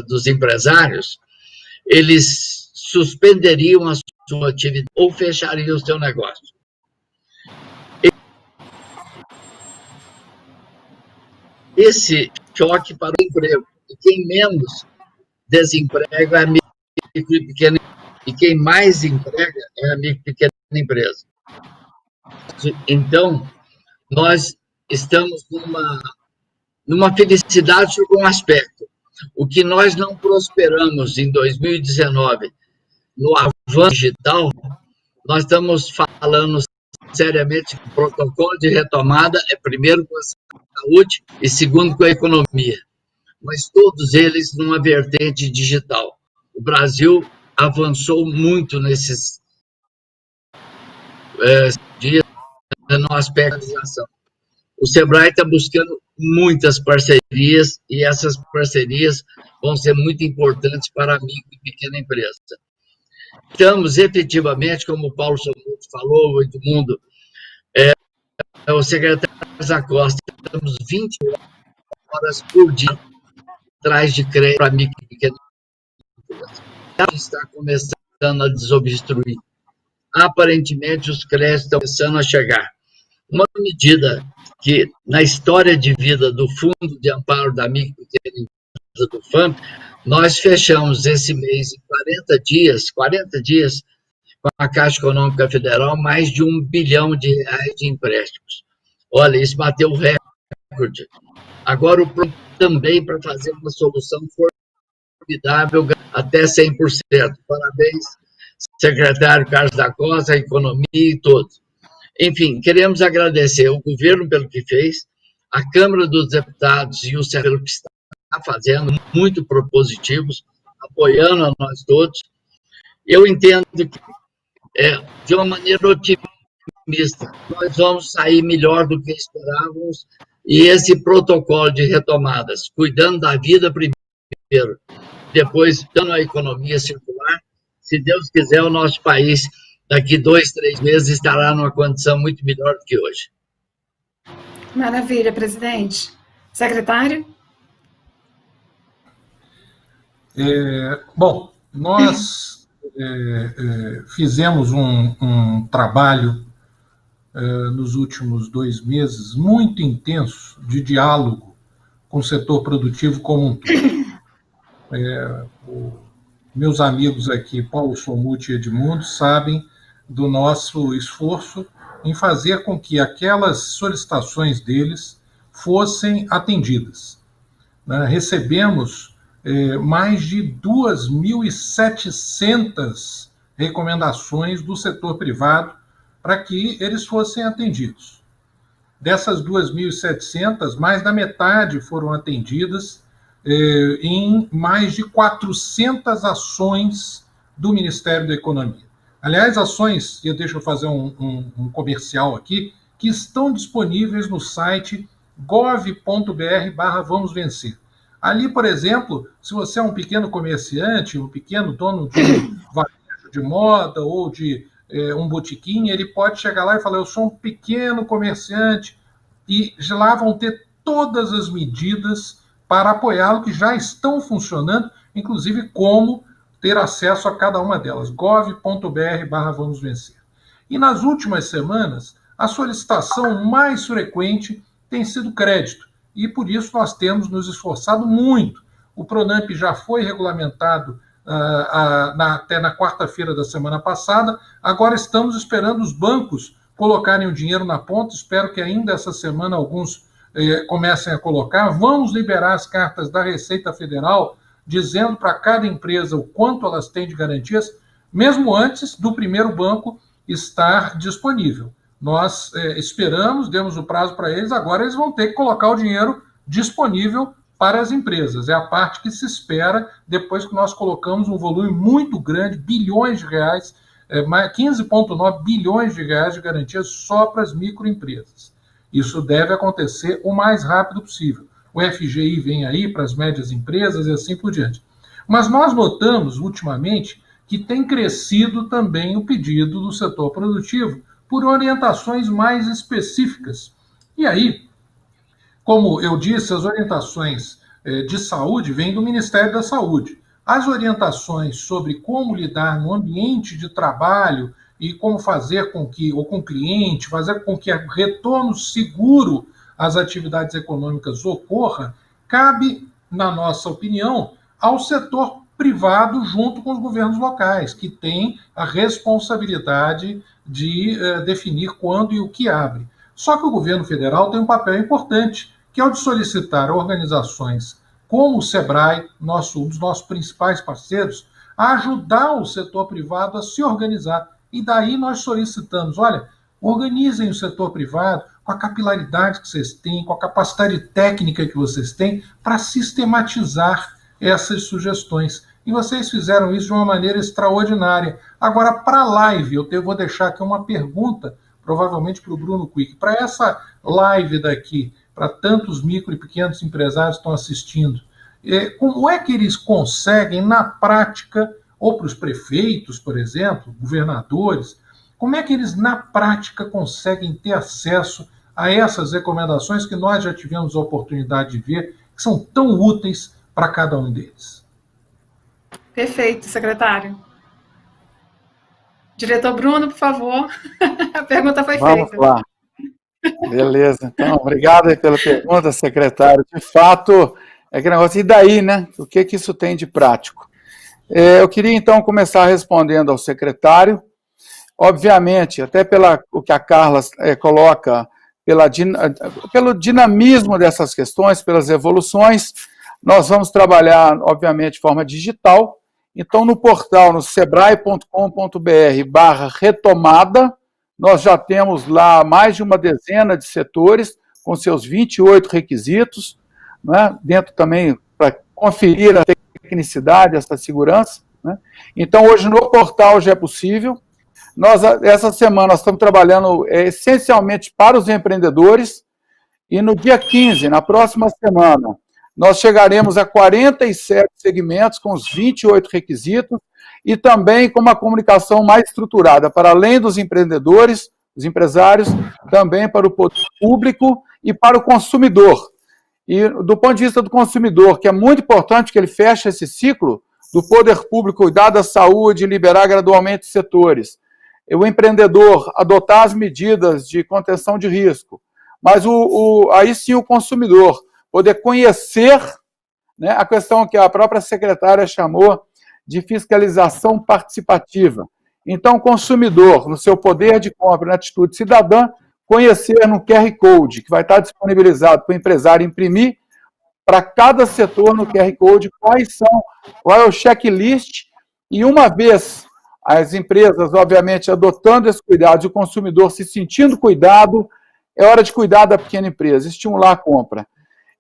dos empresários, eles suspenderiam a sua atividade ou fechariam o seu negócio. esse choque para o emprego. E quem menos desemprega é a micro e pequena, e quem mais emprega é a micro e pequena empresa. Então, nós estamos numa felicidade sobre um aspecto. O que nós não prosperamos em 2019 no avanço digital, nós estamos falando seriamente que o protocolo de retomada é primeiro com a saúde e segundo com a economia, mas todos eles numa vertente digital. O Brasil avançou muito nesses dias no aspecto de ação. O Sebrae está buscando muitas parcerias e essas parcerias vão ser muito importantes para a micro e pequena empresa. Estamos efetivamente, como o Paulo Somuto falou, o Edmundo, o secretário da Costa, estamos 20 horas por dia atrás de crédito para a micro e pequena empresa. Ela está começando a desobstruir. Aparentemente, os créditos estão começando a chegar. Uma medida que, na história de vida do Fundo de Amparo da Micro e Pequena Empresa, do FAMP, nós fechamos esse mês, em 40 dias, com a Caixa Econômica Federal, mais de R$1 bilhão de empréstimos. Olha, isso bateu o recorde. Agora, o plano também para fazer uma solução formidável, até 100%. Parabéns, secretário Carlos da Costa, a economia e todos. Enfim, queremos agradecer ao governo pelo que fez, a Câmara dos Deputados e o Senado pelo que está fazendo, muito propositivos, apoiando a nós todos. Eu entendo que, de uma maneira otimista, nós vamos sair melhor do que esperávamos, e esse protocolo de retomadas, cuidando da vida primeiro, depois dando a economia circular, se Deus quiser, o nosso país, daqui 2, 3 meses, estará numa condição muito melhor do que hoje. Maravilha, presidente. Secretário? Bom, nós fizemos um trabalho nos últimos 2 meses muito intenso de diálogo com o setor produtivo como um todo. Meus amigos aqui, Paulo Somuto e Edmundo, sabem do nosso esforço em fazer com que aquelas solicitações deles fossem atendidas. Recebemos mais de 2.700 recomendações do setor privado para que eles fossem atendidos. Dessas 2.700, mais da metade foram atendidas em mais de 400 ações do Ministério da Economia. Aliás, ações, e deixa eu fazer um comercial aqui, que estão disponíveis no site gov.br/vamosvencer. Ali, por exemplo, se você é um pequeno comerciante, um pequeno dono de um varejo de moda ou de um botequim, ele pode chegar lá e falar: eu sou um pequeno comerciante, e lá vão ter todas as medidas para apoiá-lo que já estão funcionando, inclusive como ter acesso a cada uma delas, gov.br/vamosvencer. E nas últimas semanas, a solicitação mais frequente tem sido crédito, e por isso nós temos nos esforçado muito. O Pronamp já foi regulamentado até na quarta-feira da semana passada, agora estamos esperando os bancos colocarem o dinheiro na ponta, espero que ainda essa semana alguns comecem a colocar. Vamos liberar as cartas da Receita Federal, dizendo para cada empresa o quanto elas têm de garantias, mesmo antes do primeiro banco estar disponível. Nós esperamos, demos o prazo para eles, agora eles vão ter que colocar o dinheiro disponível para as empresas. É a parte que se espera depois que nós colocamos um volume muito grande, bilhões de reais, 15,9 bilhões de reais de garantias só para as microempresas. Isso deve acontecer o mais rápido possível. O FGI vem aí para as médias empresas e assim por diante. Mas nós notamos, ultimamente, que tem crescido também o pedido do setor produtivo por orientações mais específicas. E aí, como eu disse, as orientações de saúde vêm do Ministério da Saúde. As orientações sobre como lidar no ambiente de trabalho e como fazer com que, ou com o cliente, fazer com que o retorno seguro as atividades econômicas ocorra, cabe, na nossa opinião, ao setor privado junto com os governos locais, que têm a responsabilidade de definir quando e o que abre. Só que o governo federal tem um papel importante, que é o de solicitar organizações como o SEBRAE, um dos nossos principais parceiros, a ajudar o setor privado a se organizar. E daí nós solicitamos, olha, organizem o setor privado com a capilaridade que vocês têm, com a capacidade técnica que vocês têm, para sistematizar essas sugestões. E vocês fizeram isso de uma maneira extraordinária. Agora, para a live, eu vou deixar aqui uma pergunta, provavelmente para o Bruno Quick. Para essa live daqui, para tantos micro e pequenos empresários que estão assistindo, como é que eles conseguem, na prática, ou para os prefeitos, por exemplo, governadores, como é que eles, na prática, conseguem ter acesso a essas recomendações que nós já tivemos a oportunidade de ver, que são tão úteis para cada um deles? Perfeito, secretário. Diretor Bruno, por favor. A pergunta foi feita. Vamos lá. Beleza. Então, obrigado pela pergunta, secretário. De fato, é aquele negócio, e daí, né? O que isso tem de prático? Eu queria, então, começar respondendo ao secretário. Obviamente, até o que a Carla coloca, pelo dinamismo dessas questões, pelas evoluções, nós vamos trabalhar, obviamente, de forma digital. Então, no portal, no sebrae.com.br/retomada, nós já temos lá mais de uma dezena de setores, com seus 28 requisitos, né? Dentro também, para conferir a tecnicidade, essa segurança, né? Então, hoje, no portal já é possível. Essa semana, nós estamos trabalhando essencialmente para os empreendedores, e no dia 15, na próxima semana, nós chegaremos a 47 segmentos com os 28 requisitos e também com uma comunicação mais estruturada, para além dos empreendedores, os empresários, também para o poder público e para o consumidor. E do ponto de vista do consumidor, que é muito importante que ele feche esse ciclo do poder público cuidar da saúde e liberar gradualmente os setores. O empreendedor adotar as medidas de contenção de risco, mas aí sim o consumidor poder conhecer, né, a questão que a própria secretária chamou de fiscalização participativa. Então, o consumidor, no seu poder de compra, na atitude cidadã, conhecer no QR Code, que vai estar disponibilizado para o empresário imprimir, para cada setor no QR Code, qual é o checklist, e uma vez as empresas, obviamente, adotando esse cuidado, e o consumidor se sentindo cuidado, é hora de cuidar da pequena empresa, estimular a compra.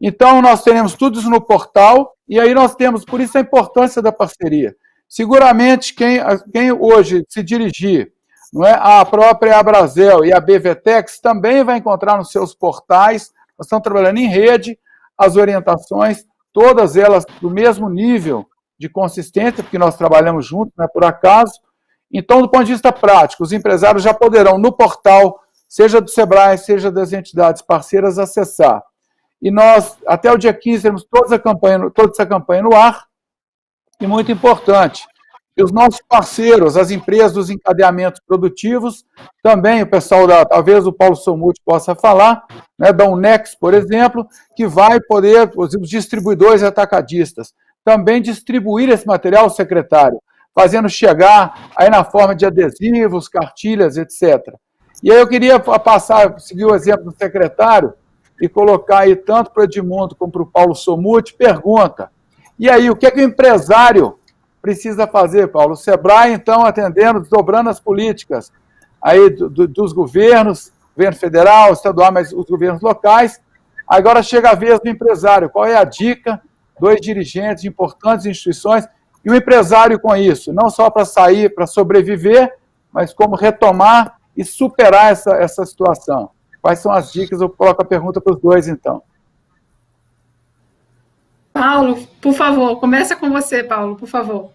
Então, nós teremos tudo isso no portal, e aí nós temos, por isso, a importância da parceria. Seguramente, quem hoje se dirigir, não é, a própria Abrazel e a BVTEX também vai encontrar nos seus portais, nós estamos trabalhando em rede, as orientações, todas elas do mesmo nível de consistência, porque nós trabalhamos juntos, não é por acaso. Então, do ponto de vista prático, os empresários já poderão, no portal, seja do SEBRAE, seja das entidades parceiras, acessar. E nós, até o dia 15, temos toda essa campanha no ar, e muito importante, que os nossos parceiros, as empresas dos encadeamentos produtivos, também o pessoal talvez o Paulo Somuti possa falar, né, da Unex, por exemplo, que vai poder, os distribuidores atacadistas, também distribuir esse material, secretário, fazendo chegar aí na forma de adesivos, cartilhas, etc. E aí eu queria seguir o exemplo do secretário, e colocar aí tanto para o Edmundo como para o Paulo Somuti, pergunta, e aí, o que é que o empresário precisa fazer, Paulo? O SEBRAE, então, atendendo, dobrando as políticas aí dos governos, governo federal, estadual, mas os governos locais. Agora chega a vez do empresário. Qual é a dica? 2 dirigentes de importantes instituições, e o empresário com isso, não só para sair, para sobreviver, mas como retomar e superar essa situação. Quais são as dicas? Eu coloco a pergunta para os dois, então. Paulo, por favor, começa com você, Paulo, por favor.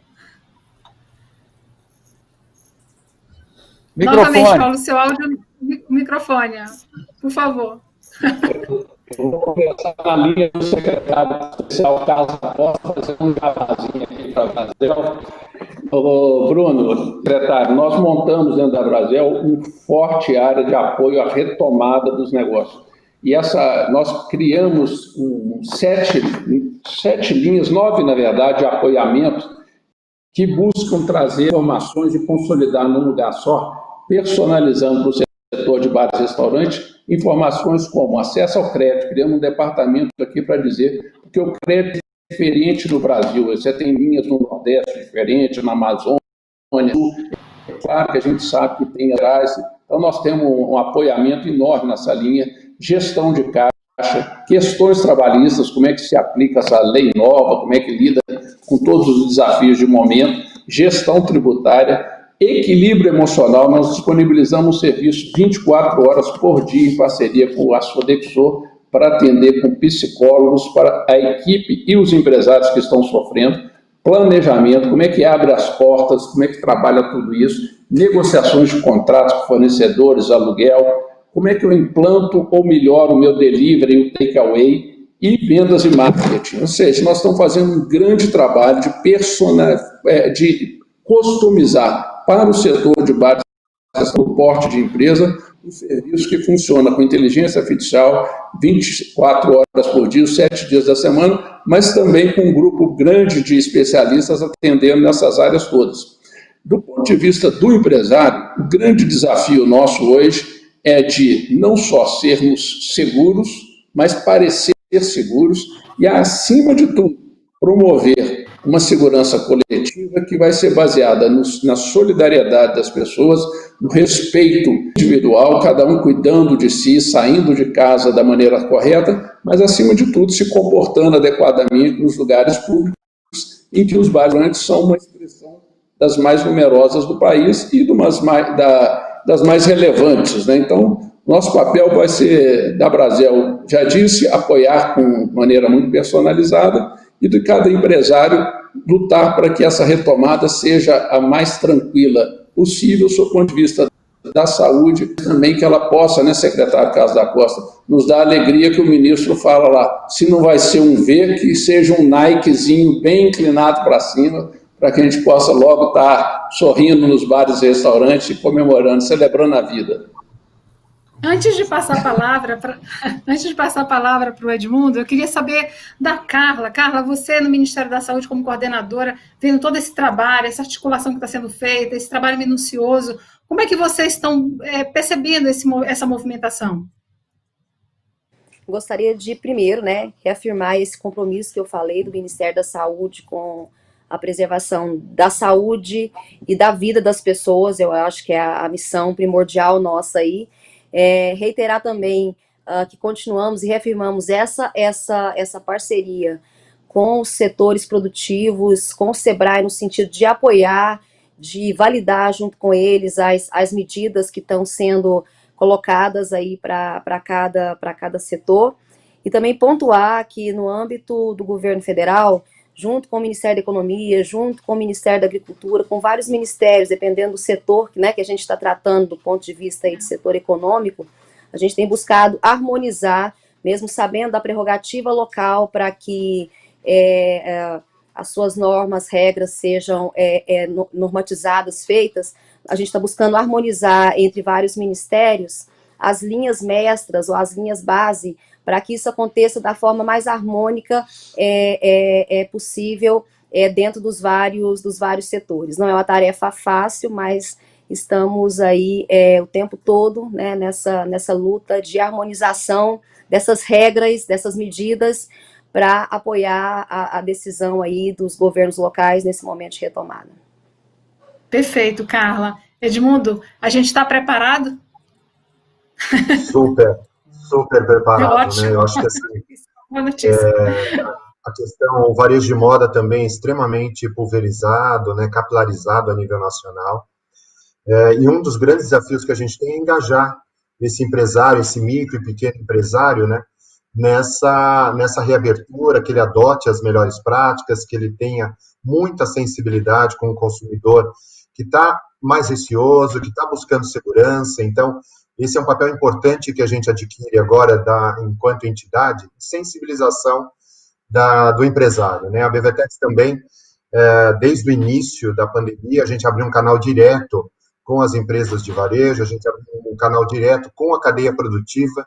Microfone. Novamente, Paulo, seu áudio, microfone, por favor. Eu vou começar na linha do secretário especial Carlos da Costa, fazer um jabazinho aqui para a Abrazel. Bruno, secretário, nós montamos dentro da Abrazel uma forte área de apoio à retomada dos negócios. E nós criamos sete linhas, 9, na verdade, de apoiamento, que buscam trazer informações e consolidar num lugar só, personalizando para o setor de bares e restaurantes, informações como acesso ao crédito. Criamos um departamento aqui para dizer que o crédito é diferente no Brasil. Você tem linhas no Nordeste diferentes, na Amazônia. É claro que a gente sabe que tem atrás. Então, nós temos um apoiamento enorme nessa linha. Gestão de caixa, questões trabalhistas, como é que se aplica essa lei nova, como é que lida com todos os desafios de momento, gestão tributária, equilíbrio emocional. Nós disponibilizamos um serviço 24 horas por dia em parceria com a Sodexo para atender com psicólogos para a equipe e os empresários que estão sofrendo. Planejamento, como é que abre as portas, como é que trabalha tudo isso, negociações de contratos com fornecedores, aluguel, como é que eu implanto ou melhoro o meu delivery, o takeaway e vendas e marketing. Ou seja, nós estamos fazendo um grande trabalho de customizar para o setor de bares, o porte de empresa, um serviço que funciona com inteligência artificial 24 horas por dia, 7 dias da semana, mas também com um grupo grande de especialistas atendendo nessas áreas todas. Do ponto de vista do empresário, o grande desafio nosso hoje é de não só sermos seguros, mas parecer seguros e, acima de tudo, promover uma segurança coletiva que vai ser baseada na solidariedade das pessoas, no respeito individual, cada um cuidando de si, saindo de casa da maneira correta, mas, acima de tudo, se comportando adequadamente nos lugares públicos, em que os bares são uma expressão das mais numerosas do país e das mais relevantes, né? Então, nosso papel vai ser, da Brasel, já disse, apoiar com maneira muito personalizada e de cada empresário lutar para que essa retomada seja a mais tranquila possível, do ponto de vista da saúde, também que ela possa, né, secretário Carlos da Costa, nos dar a alegria que o ministro fala lá, se não vai ser um V, que seja um Nikezinho bem inclinado para cima, para que a gente possa logo estar sorrindo nos bares e restaurantes e comemorando, celebrando a vida. Antes de passar a palavra para o Edmundo, eu queria saber da Carla. Carla, você no Ministério da Saúde como coordenadora, vendo todo esse trabalho, essa articulação que está sendo feita, esse trabalho minucioso, como é que vocês estão percebendo essa movimentação? Gostaria de, primeiro, né, reafirmar esse compromisso que eu falei do Ministério da Saúde com a preservação da saúde e da vida das pessoas. Eu acho que é a missão primordial nossa aí. Reiterar também que continuamos e reafirmamos essa parceria com os setores produtivos, com o SEBRAE, no sentido de apoiar, de validar junto com eles as medidas que estão sendo colocadas aí para cada setor. E também pontuar que no âmbito do governo federal, junto com o Ministério da Economia, junto com o Ministério da Agricultura, com vários ministérios, dependendo do setor, né, que a gente está tratando do ponto de vista aí de setor econômico, a gente tem buscado harmonizar, mesmo sabendo da prerrogativa local, para que as suas normas, regras sejam normatizadas, feitas. A gente está buscando harmonizar entre vários ministérios as linhas mestras ou as linhas base, para que isso aconteça da forma mais harmônica possível dentro dos vários setores. Não é uma tarefa fácil, mas estamos aí o tempo todo, né, nessa luta de harmonização dessas regras, dessas medidas, para apoiar a decisão aí dos governos locais nesse momento de retomada. Perfeito, Carla. Edmundo, a gente está preparado? Super preparado, né? Eu acho que assim, a questão, o varejo de moda também é extremamente pulverizado, né, capilarizado a nível nacional. E um dos grandes desafios que a gente tem é engajar esse empresário, esse micro e pequeno empresário, né, nessa reabertura, que ele adote as melhores práticas, que ele tenha muita sensibilidade com o consumidor que está mais receoso, que está buscando segurança. Então, esse é um papel importante que a gente adquire agora, enquanto entidade, sensibilização do empresário, né? A BVTEX também, desde o início da pandemia, a gente abriu um canal direto com as empresas de varejo, a gente abriu um canal direto com a cadeia produtiva,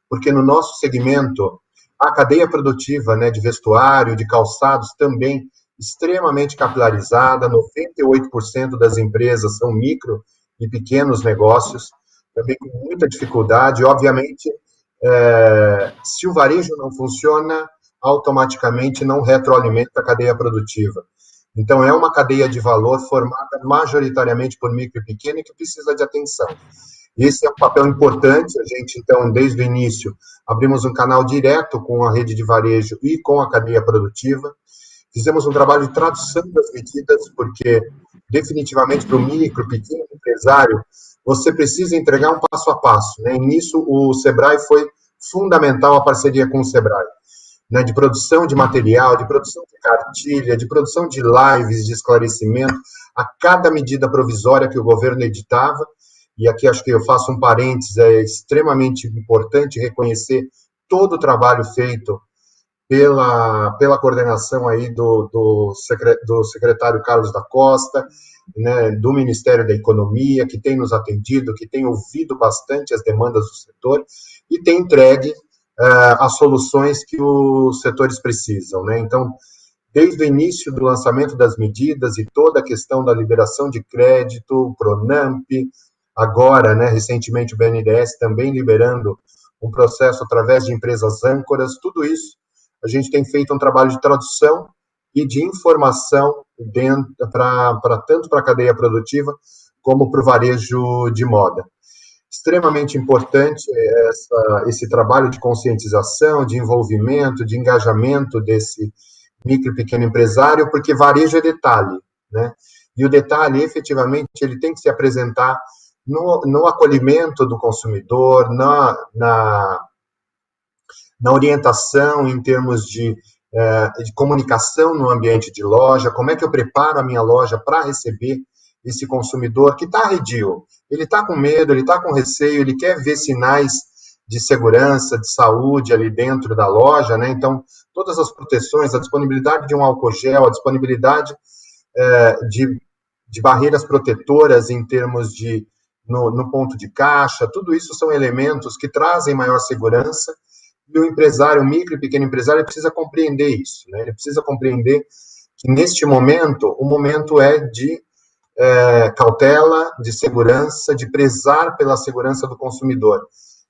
porque no nosso segmento, a cadeia produtiva, né, de vestuário, de calçados, também extremamente capilarizada, 98% das empresas são micro e pequenos negócios, também com muita dificuldade. Obviamente, se o varejo não funciona, automaticamente não retroalimenta a cadeia produtiva. Então, é uma cadeia de valor formada majoritariamente por micro e pequeno e que precisa de atenção. Esse é um papel importante. A gente, então, desde o início, abrimos um canal direto com a rede de varejo e com a cadeia produtiva. Fizemos um trabalho de tradução das medidas, porque, definitivamente, para o micro, pequeno empresário, você precisa entregar um passo a passo, né? E nisso, o Sebrae foi fundamental, a parceria com o Sebrae, né? De produção de material, de produção de cartilha, de produção de lives, de esclarecimento, a cada medida provisória que o governo editava. E aqui acho que eu faço um parênteses, é extremamente importante reconhecer todo o trabalho feito pela coordenação aí do secretário Carlos da Costa, né, do Ministério da Economia, que tem nos atendido, que tem ouvido bastante as demandas do setor e tem entregue as soluções que os setores precisam, né? Então, desde o início do lançamento das medidas e toda a questão da liberação de crédito, o Pronamp, agora, né, recentemente o BNDES também liberando um processo através de empresas âncoras, tudo isso a gente tem feito um trabalho de tradução e de informação tanto para a cadeia produtiva como para o varejo de moda. Extremamente importante esse trabalho de conscientização, de envolvimento, de engajamento desse micro e pequeno empresário, porque varejo é detalhe, né? E o detalhe, efetivamente, ele tem que se apresentar no acolhimento do consumidor, na orientação em termos de comunicação no ambiente de loja, como é que eu preparo a minha loja para receber esse consumidor que está arredio, ele está com medo, ele está com receio, ele quer ver sinais de segurança, de saúde ali dentro da loja, né? Então, todas as proteções, a disponibilidade de um álcool gel, a disponibilidade de barreiras protetoras em termos de no ponto de caixa, tudo isso são elementos que trazem maior segurança. E o empresário, o micro e pequeno empresário, precisa compreender isso, né? Ele precisa compreender que, neste momento, o momento é de cautela, de segurança, de prezar pela segurança do consumidor.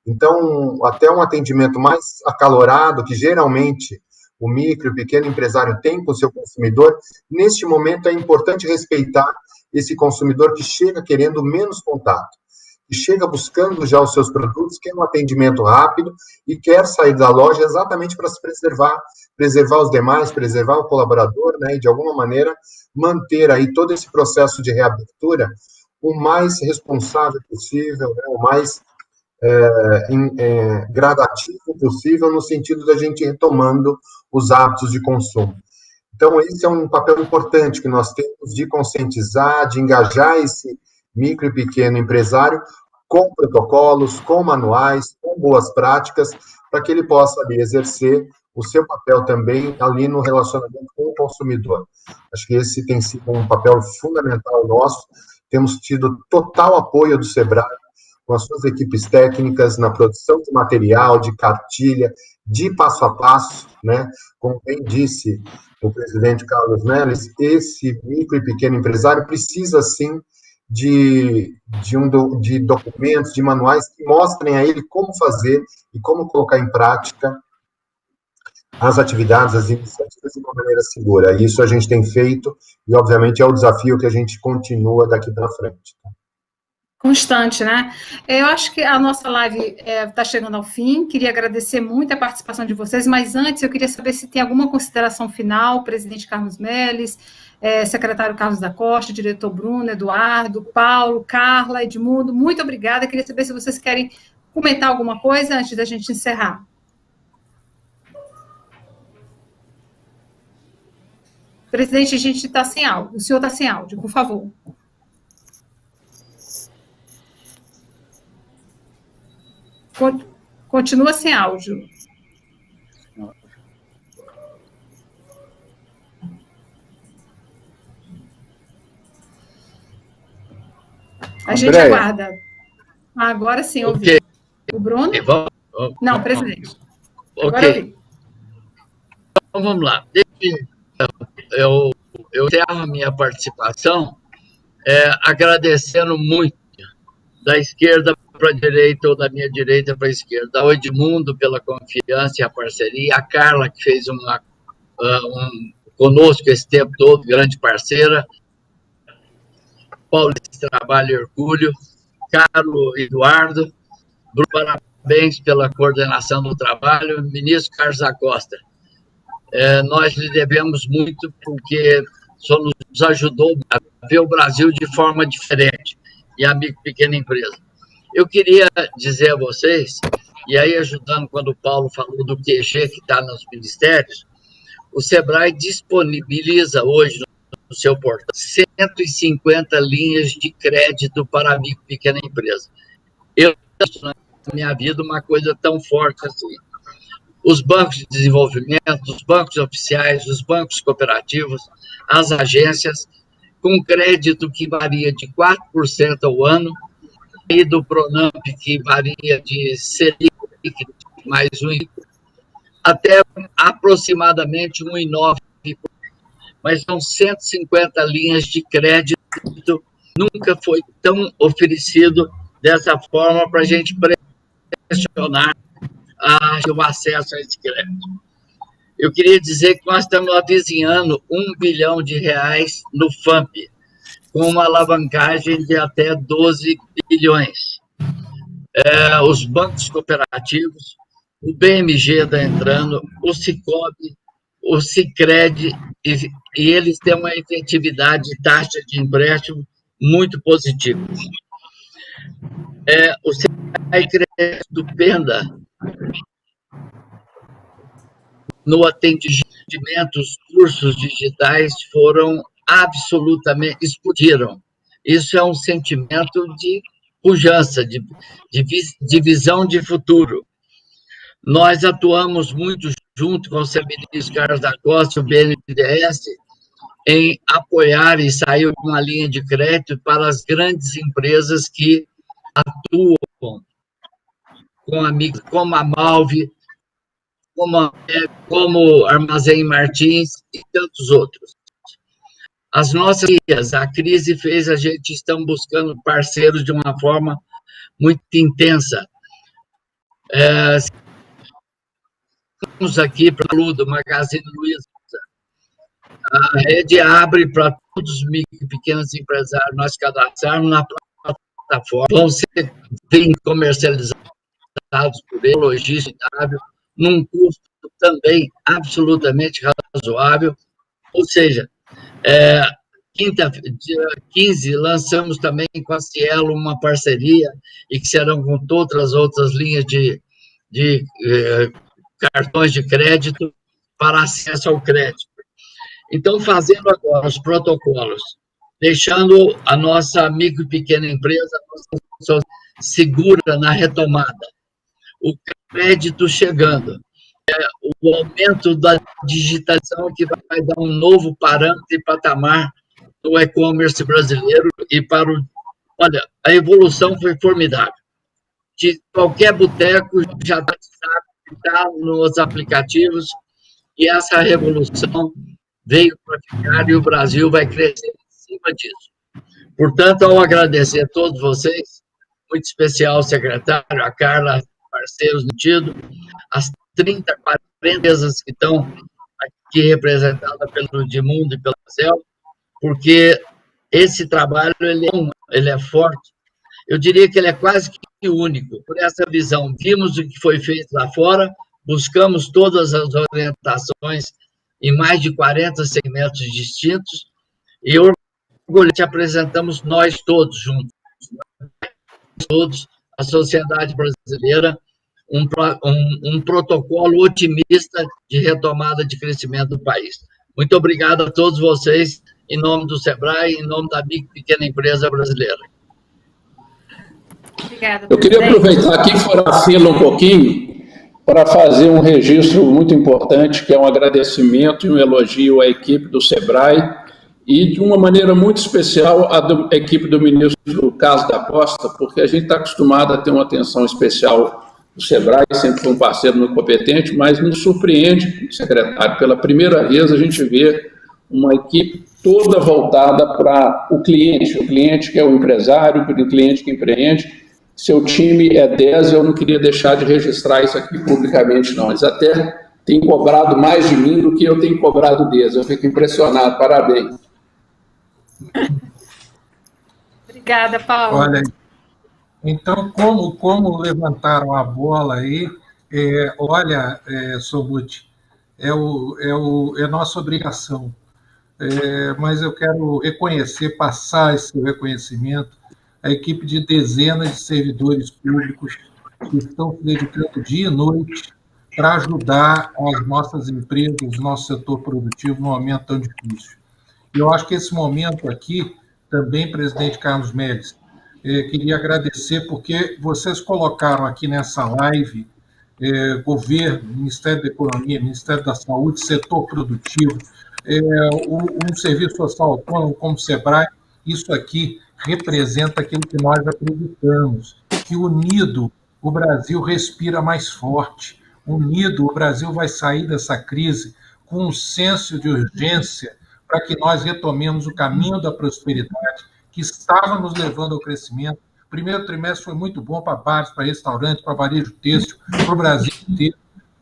Então, até um atendimento mais acalorado, que geralmente o micro e pequeno empresário tem com o seu consumidor, neste momento é importante respeitar esse consumidor que chega querendo menos contato, que chega buscando já os seus produtos, quer um atendimento rápido e quer sair da loja exatamente para se preservar os demais, preservar o colaborador, né, e de alguma maneira manter aí todo esse processo de reabertura o mais responsável possível, né, o mais gradativo possível, no sentido da gente retomando os hábitos de consumo. Então, esse é um papel importante que nós temos de conscientizar, de engajar esse micro e pequeno empresário com protocolos, com manuais, com boas práticas, para que ele possa ali exercer o seu papel também ali no relacionamento com o consumidor. Acho que esse tem sido um papel fundamental nosso. Temos tido total apoio do Sebrae, com as suas equipes técnicas, na produção de material, de cartilha, de passo a passo, né? Como bem disse o presidente Carlos Melles, esse micro e pequeno empresário precisa, sim, de documentos, de manuais que mostrem a ele como fazer e como colocar em prática as atividades, as iniciativas de uma maneira segura. Isso a gente tem feito e, obviamente, é o desafio que a gente continua daqui para frente. Constante, né? Eu acho que a nossa live está chegando ao fim. Queria agradecer muito a participação de vocês, mas antes eu queria saber se tem alguma consideração final, presidente Carlos Melles, secretário Carlos da Costa, diretor Bruno, Eduardo, Paulo, Carla, Edmundo, muito obrigada. Queria saber se vocês querem comentar alguma coisa antes da gente encerrar. Presidente, a gente está sem áudio. O senhor está sem áudio, por favor. Continua sem áudio. A gente aguarda. Agora sim, ouvi. Okay. O Bruno? Não, presidente. Ok. Então, vamos lá. Eu encerro a minha participação agradecendo muito, da esquerda para a direita ou da minha direita para a esquerda, ao Edmundo pela confiança e a parceria, a Carla, que fez conosco esse tempo todo, grande parceira, Paulo, esse trabalho e orgulho, Carlos Eduardo, Bruno, parabéns pela coordenação do trabalho, ministro Carlos da Costa. Nós lhe devemos muito porque só nos ajudou a ver o Brasil de forma diferente, e a pequena empresa. Eu queria dizer a vocês, e aí ajudando quando o Paulo falou do QG que está nos ministérios, o SEBRAE disponibiliza hoje no seu portal 150 linhas de crédito para a micro e pequena empresa. Eu não na minha vida uma coisa tão forte assim. Os bancos de desenvolvimento, os bancos oficiais, os bancos cooperativos, as agências, com crédito que varia de 4% ao ano, e do Pronamp, que varia de Selic mais 1, até aproximadamente 1,9%. Mas são 150 linhas de crédito, nunca foi tão oferecido dessa forma para a gente pressionar o acesso a esse crédito. Eu queria dizer que nós estamos avizinhando R$1 bilhão no FAMP, com uma alavancagem de até 12 bilhões. Os bancos cooperativos, o BMG está entrando, o Sicobi, o Sicredi, e eles têm uma efetividade de taxa de empréstimo muito positiva. O Crédito do Penda, no atendimento, os cursos digitais foram absolutamente, explodiram. Isso é um sentimento de pujança, de visão de futuro. Nós atuamos muito junto com o ministro Carlos da Costa e o BNDES em apoiar e sair uma linha de crédito para as grandes empresas que atuam com amigos, como a Malve, como Armazém Martins e tantos outros. As nossas vias, a crise fez a gente estar buscando parceiros de uma forma muito intensa. Estamos aqui para o do Magazine Luiza. A rede abre para todos os micro e pequenos empresários nós cadastrarmos na plataforma. Vão ser bem comercializados por ele, logística, num custo também absolutamente razoável. Ou seja, dia 15, lançamos também com a Cielo uma parceria, e que serão com todas as outras linhas de cartões de crédito para acesso ao crédito. Então, fazendo agora os protocolos, deixando a nossa micro e pequena empresa segura na retomada, o crédito chegando, o aumento da digitação que vai dar um novo parâmetro e patamar do e-commerce brasileiro e para o... Olha, a evolução foi formidável. De qualquer boteco já está nos aplicativos, e essa revolução veio para ficar e o Brasil vai crescer em cima disso. Portanto, ao agradecer a todos vocês, muito especial ao secretário, a Carla, parceiros no tido, as 30, 40 empresas que estão aqui representadas pelo Edmundo e pela Cel, porque esse trabalho ele é forte. Eu diria que ele é quase que único, por essa visão. Vimos o que foi feito lá fora, buscamos todas as orientações em mais de 40 segmentos distintos, e orgulhosamente apresentamos nós todos juntos, todos, a sociedade brasileira, um protocolo otimista de retomada de crescimento do país. Muito obrigado a todos vocês, em nome do SEBRAE, em nome da micro e pequena empresa brasileira. Obrigada, eu queria aproveitar aqui, furar a fila um pouquinho, para fazer um registro muito importante, que é um agradecimento e um elogio à equipe do SEBRAE, e de uma maneira muito especial à equipe do ministro Carlos da Costa, porque a gente está acostumado a ter uma atenção especial O SEBRAE sempre foi um parceiro muito competente, mas nos surpreende, secretário, pela primeira vez a gente vê uma equipe toda voltada para o cliente que é o empresário, para o cliente que empreende. Seu time é 10, eu não queria deixar de registrar isso aqui publicamente, não. Eles até têm cobrado mais de mim do que eu tenho cobrado deles. Eu fico impressionado, parabéns. Obrigada, Paulo. Olha, então, como levantaram a bola aí, olha, Sobuti, é nossa obrigação. Mas eu quero reconhecer, passar esse reconhecimento à equipe de dezenas de servidores públicos que estão se dedicando dia e noite para ajudar as nossas empresas, o nosso setor produtivo num momento tão difícil. E eu acho que esse momento aqui, também, presidente Carlos Melles, queria agradecer porque vocês colocaram aqui nessa live governo, Ministério da Economia, Ministério da Saúde, setor produtivo, um serviço social autônomo como o SEBRAE. Isso aqui representa aquilo que nós acreditamos, que unido o Brasil respira mais forte, unido o Brasil vai sair dessa crise com um senso de urgência para que nós retomemos o caminho da prosperidade que estava nos levando ao crescimento. O primeiro trimestre foi muito bom para bares, para restaurantes, para varejo têxtil, para o Brasil inteiro.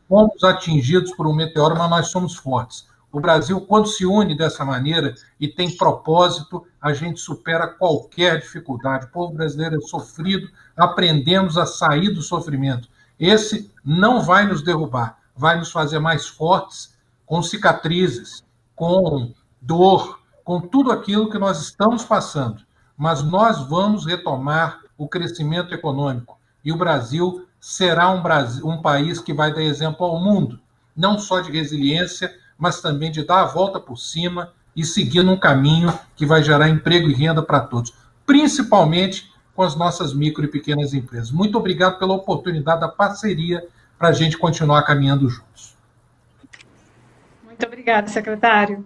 Fomos atingidos por um meteoro, mas nós somos fortes. O Brasil, quando se une dessa maneira e tem propósito, a gente supera qualquer dificuldade. O povo brasileiro é sofrido, aprendemos a sair do sofrimento. Esse não vai nos derrubar, vai nos fazer mais fortes, com cicatrizes, com dor, com tudo aquilo que nós estamos passando. Mas nós vamos retomar o crescimento econômico. E o Brasil será um país que vai dar exemplo ao mundo, não só de resiliência, mas também de dar a volta por cima e seguir num caminho que vai gerar emprego e renda para todos, principalmente com as nossas micro e pequenas empresas. Muito obrigado pela oportunidade da parceria para a gente continuar caminhando juntos. Muito obrigada, secretário.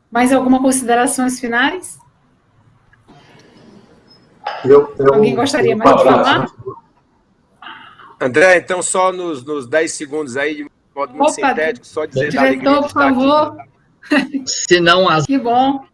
Mais alguma considerações finais? Alguém gostaria mais de falar? André, então só nos 10 segundos aí, de modo muito sintético, só dizer da alegria diretor, por favor. Se não as... Que bom.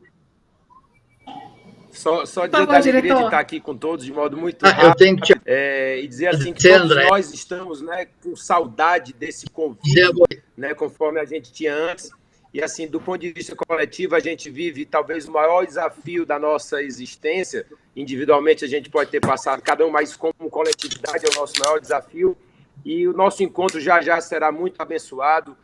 Só dizer da alegria de estar aqui com todos, de modo muito rápido, eu tenho que e dizer assim que todos nós estamos, né, com saudade desse convívio, né, conforme a gente tinha antes. E, assim, do ponto de vista coletivo, a gente vive talvez o maior desafio da nossa existência. Individualmente, a gente pode ter passado, cada um, mas como coletividade é o nosso maior desafio. E o nosso encontro já será muito abençoado,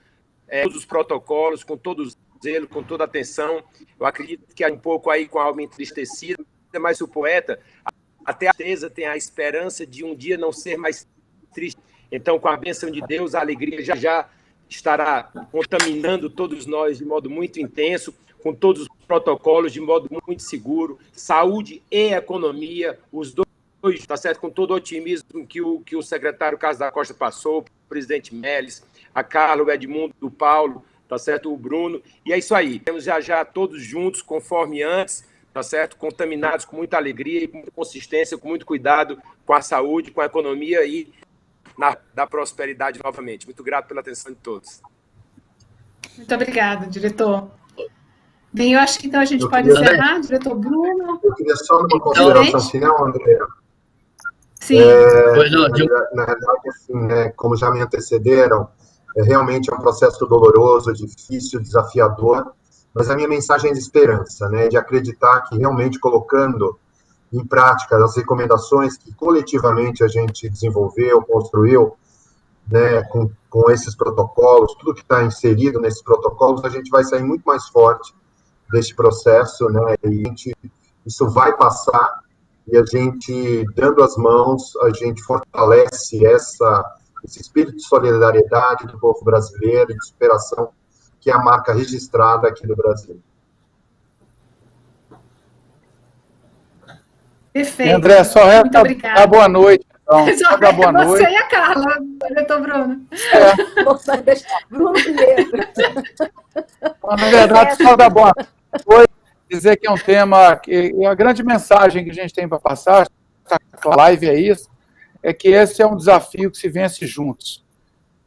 todos os protocolos, com todo o zelo, com toda a atenção. Eu acredito que é um pouco aí com a alma entristecida, mas o poeta, até a tristeza tem a esperança de um dia não ser mais triste. Então, com a bênção de Deus, a alegria já estará contaminando todos nós de modo muito intenso, com todos os protocolos, de modo muito seguro, saúde e economia, os dois, tá certo? Com todo o otimismo que o secretário Carlos da Costa passou, o presidente Melles, a Carla, o Edmundo, o Paulo, tá certo? O Bruno, e é isso aí. Temos já todos juntos, conforme antes, tá certo? Contaminados com muita alegria e com muita consistência, com muito cuidado com a saúde, com a economia e da prosperidade novamente. Muito grato pela atenção de todos. Muito obrigada, diretor. Bem, eu acho que então a gente pode encerrar, diretor Bruno. Eu queria só uma consideração final, André. Sim. Na verdade, assim, né, como já me antecederam, realmente é um processo doloroso, difícil, desafiador, mas a minha mensagem é de esperança, né, de acreditar que realmente colocando em prática as recomendações que coletivamente a gente desenvolveu, construiu, né, com esses protocolos, tudo que está inserido nesses protocolos, a gente vai sair muito mais forte deste processo, né, e isso vai passar, e a gente, dando as mãos, a gente fortalece esse espírito de solidariedade do povo brasileiro, de superação, que é a marca registrada aqui do Brasil. Perfeito. André, só resta dar boa noite. Então. Só dar boa noite. Você e a Carla, diretor Bruno. Bruno primeiro. Na verdade, só dar boa noite, dizer que é um tema, que a grande mensagem que a gente tem para passar, a live é isso, é que esse é um desafio que se vence juntos.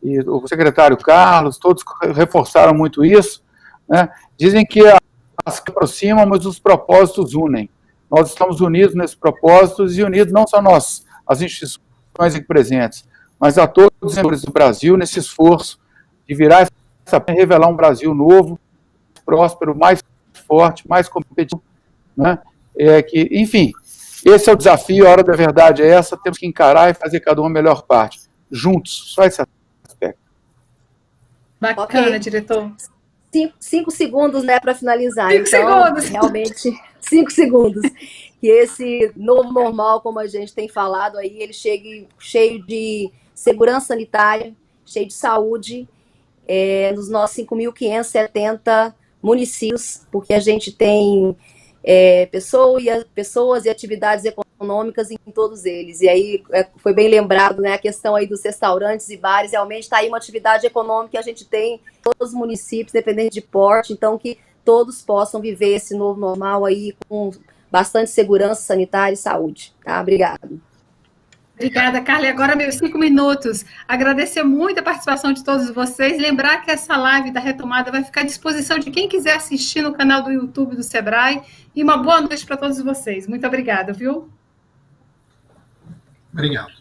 E o secretário Carlos, todos reforçaram muito isso, né? Dizem que as que aproximam, mas os propósitos unem. Nós estamos unidos nesses propósitos e unidos não só nós, as instituições aqui presentes, mas a todos os membros do Brasil nesse esforço de virar essa revelar um Brasil novo, próspero, mais forte, mais competitivo, né? Enfim, esse é o desafio, a hora da verdade é essa, temos que encarar e fazer cada um a melhor parte, juntos, só esse aspecto. Bacana, Ok. diretor. 5 segundos, né, para finalizar. 5 segundos. Realmente, 5 segundos. Que esse novo normal, como a gente tem falado aí, ele chegue cheio de segurança sanitária, cheio de saúde, nos nossos 5.570 municípios, porque a gente tem pessoas e atividades econômicas em todos eles. E aí foi bem lembrado, né, a questão aí dos restaurantes e bares, realmente está aí uma atividade econômica que a gente tem em todos os municípios, dependendo de porte, então que todos possam viver esse novo normal aí com bastante segurança sanitária e saúde. Tá? Obrigada. Obrigada, Carla. E agora, meus 5 minutos. Agradecer muito a participação de todos vocês. Lembrar que essa live da retomada vai ficar à disposição de quem quiser assistir no canal do YouTube do Sebrae. E uma boa noite para todos vocês. Muito obrigada, viu? Obrigado.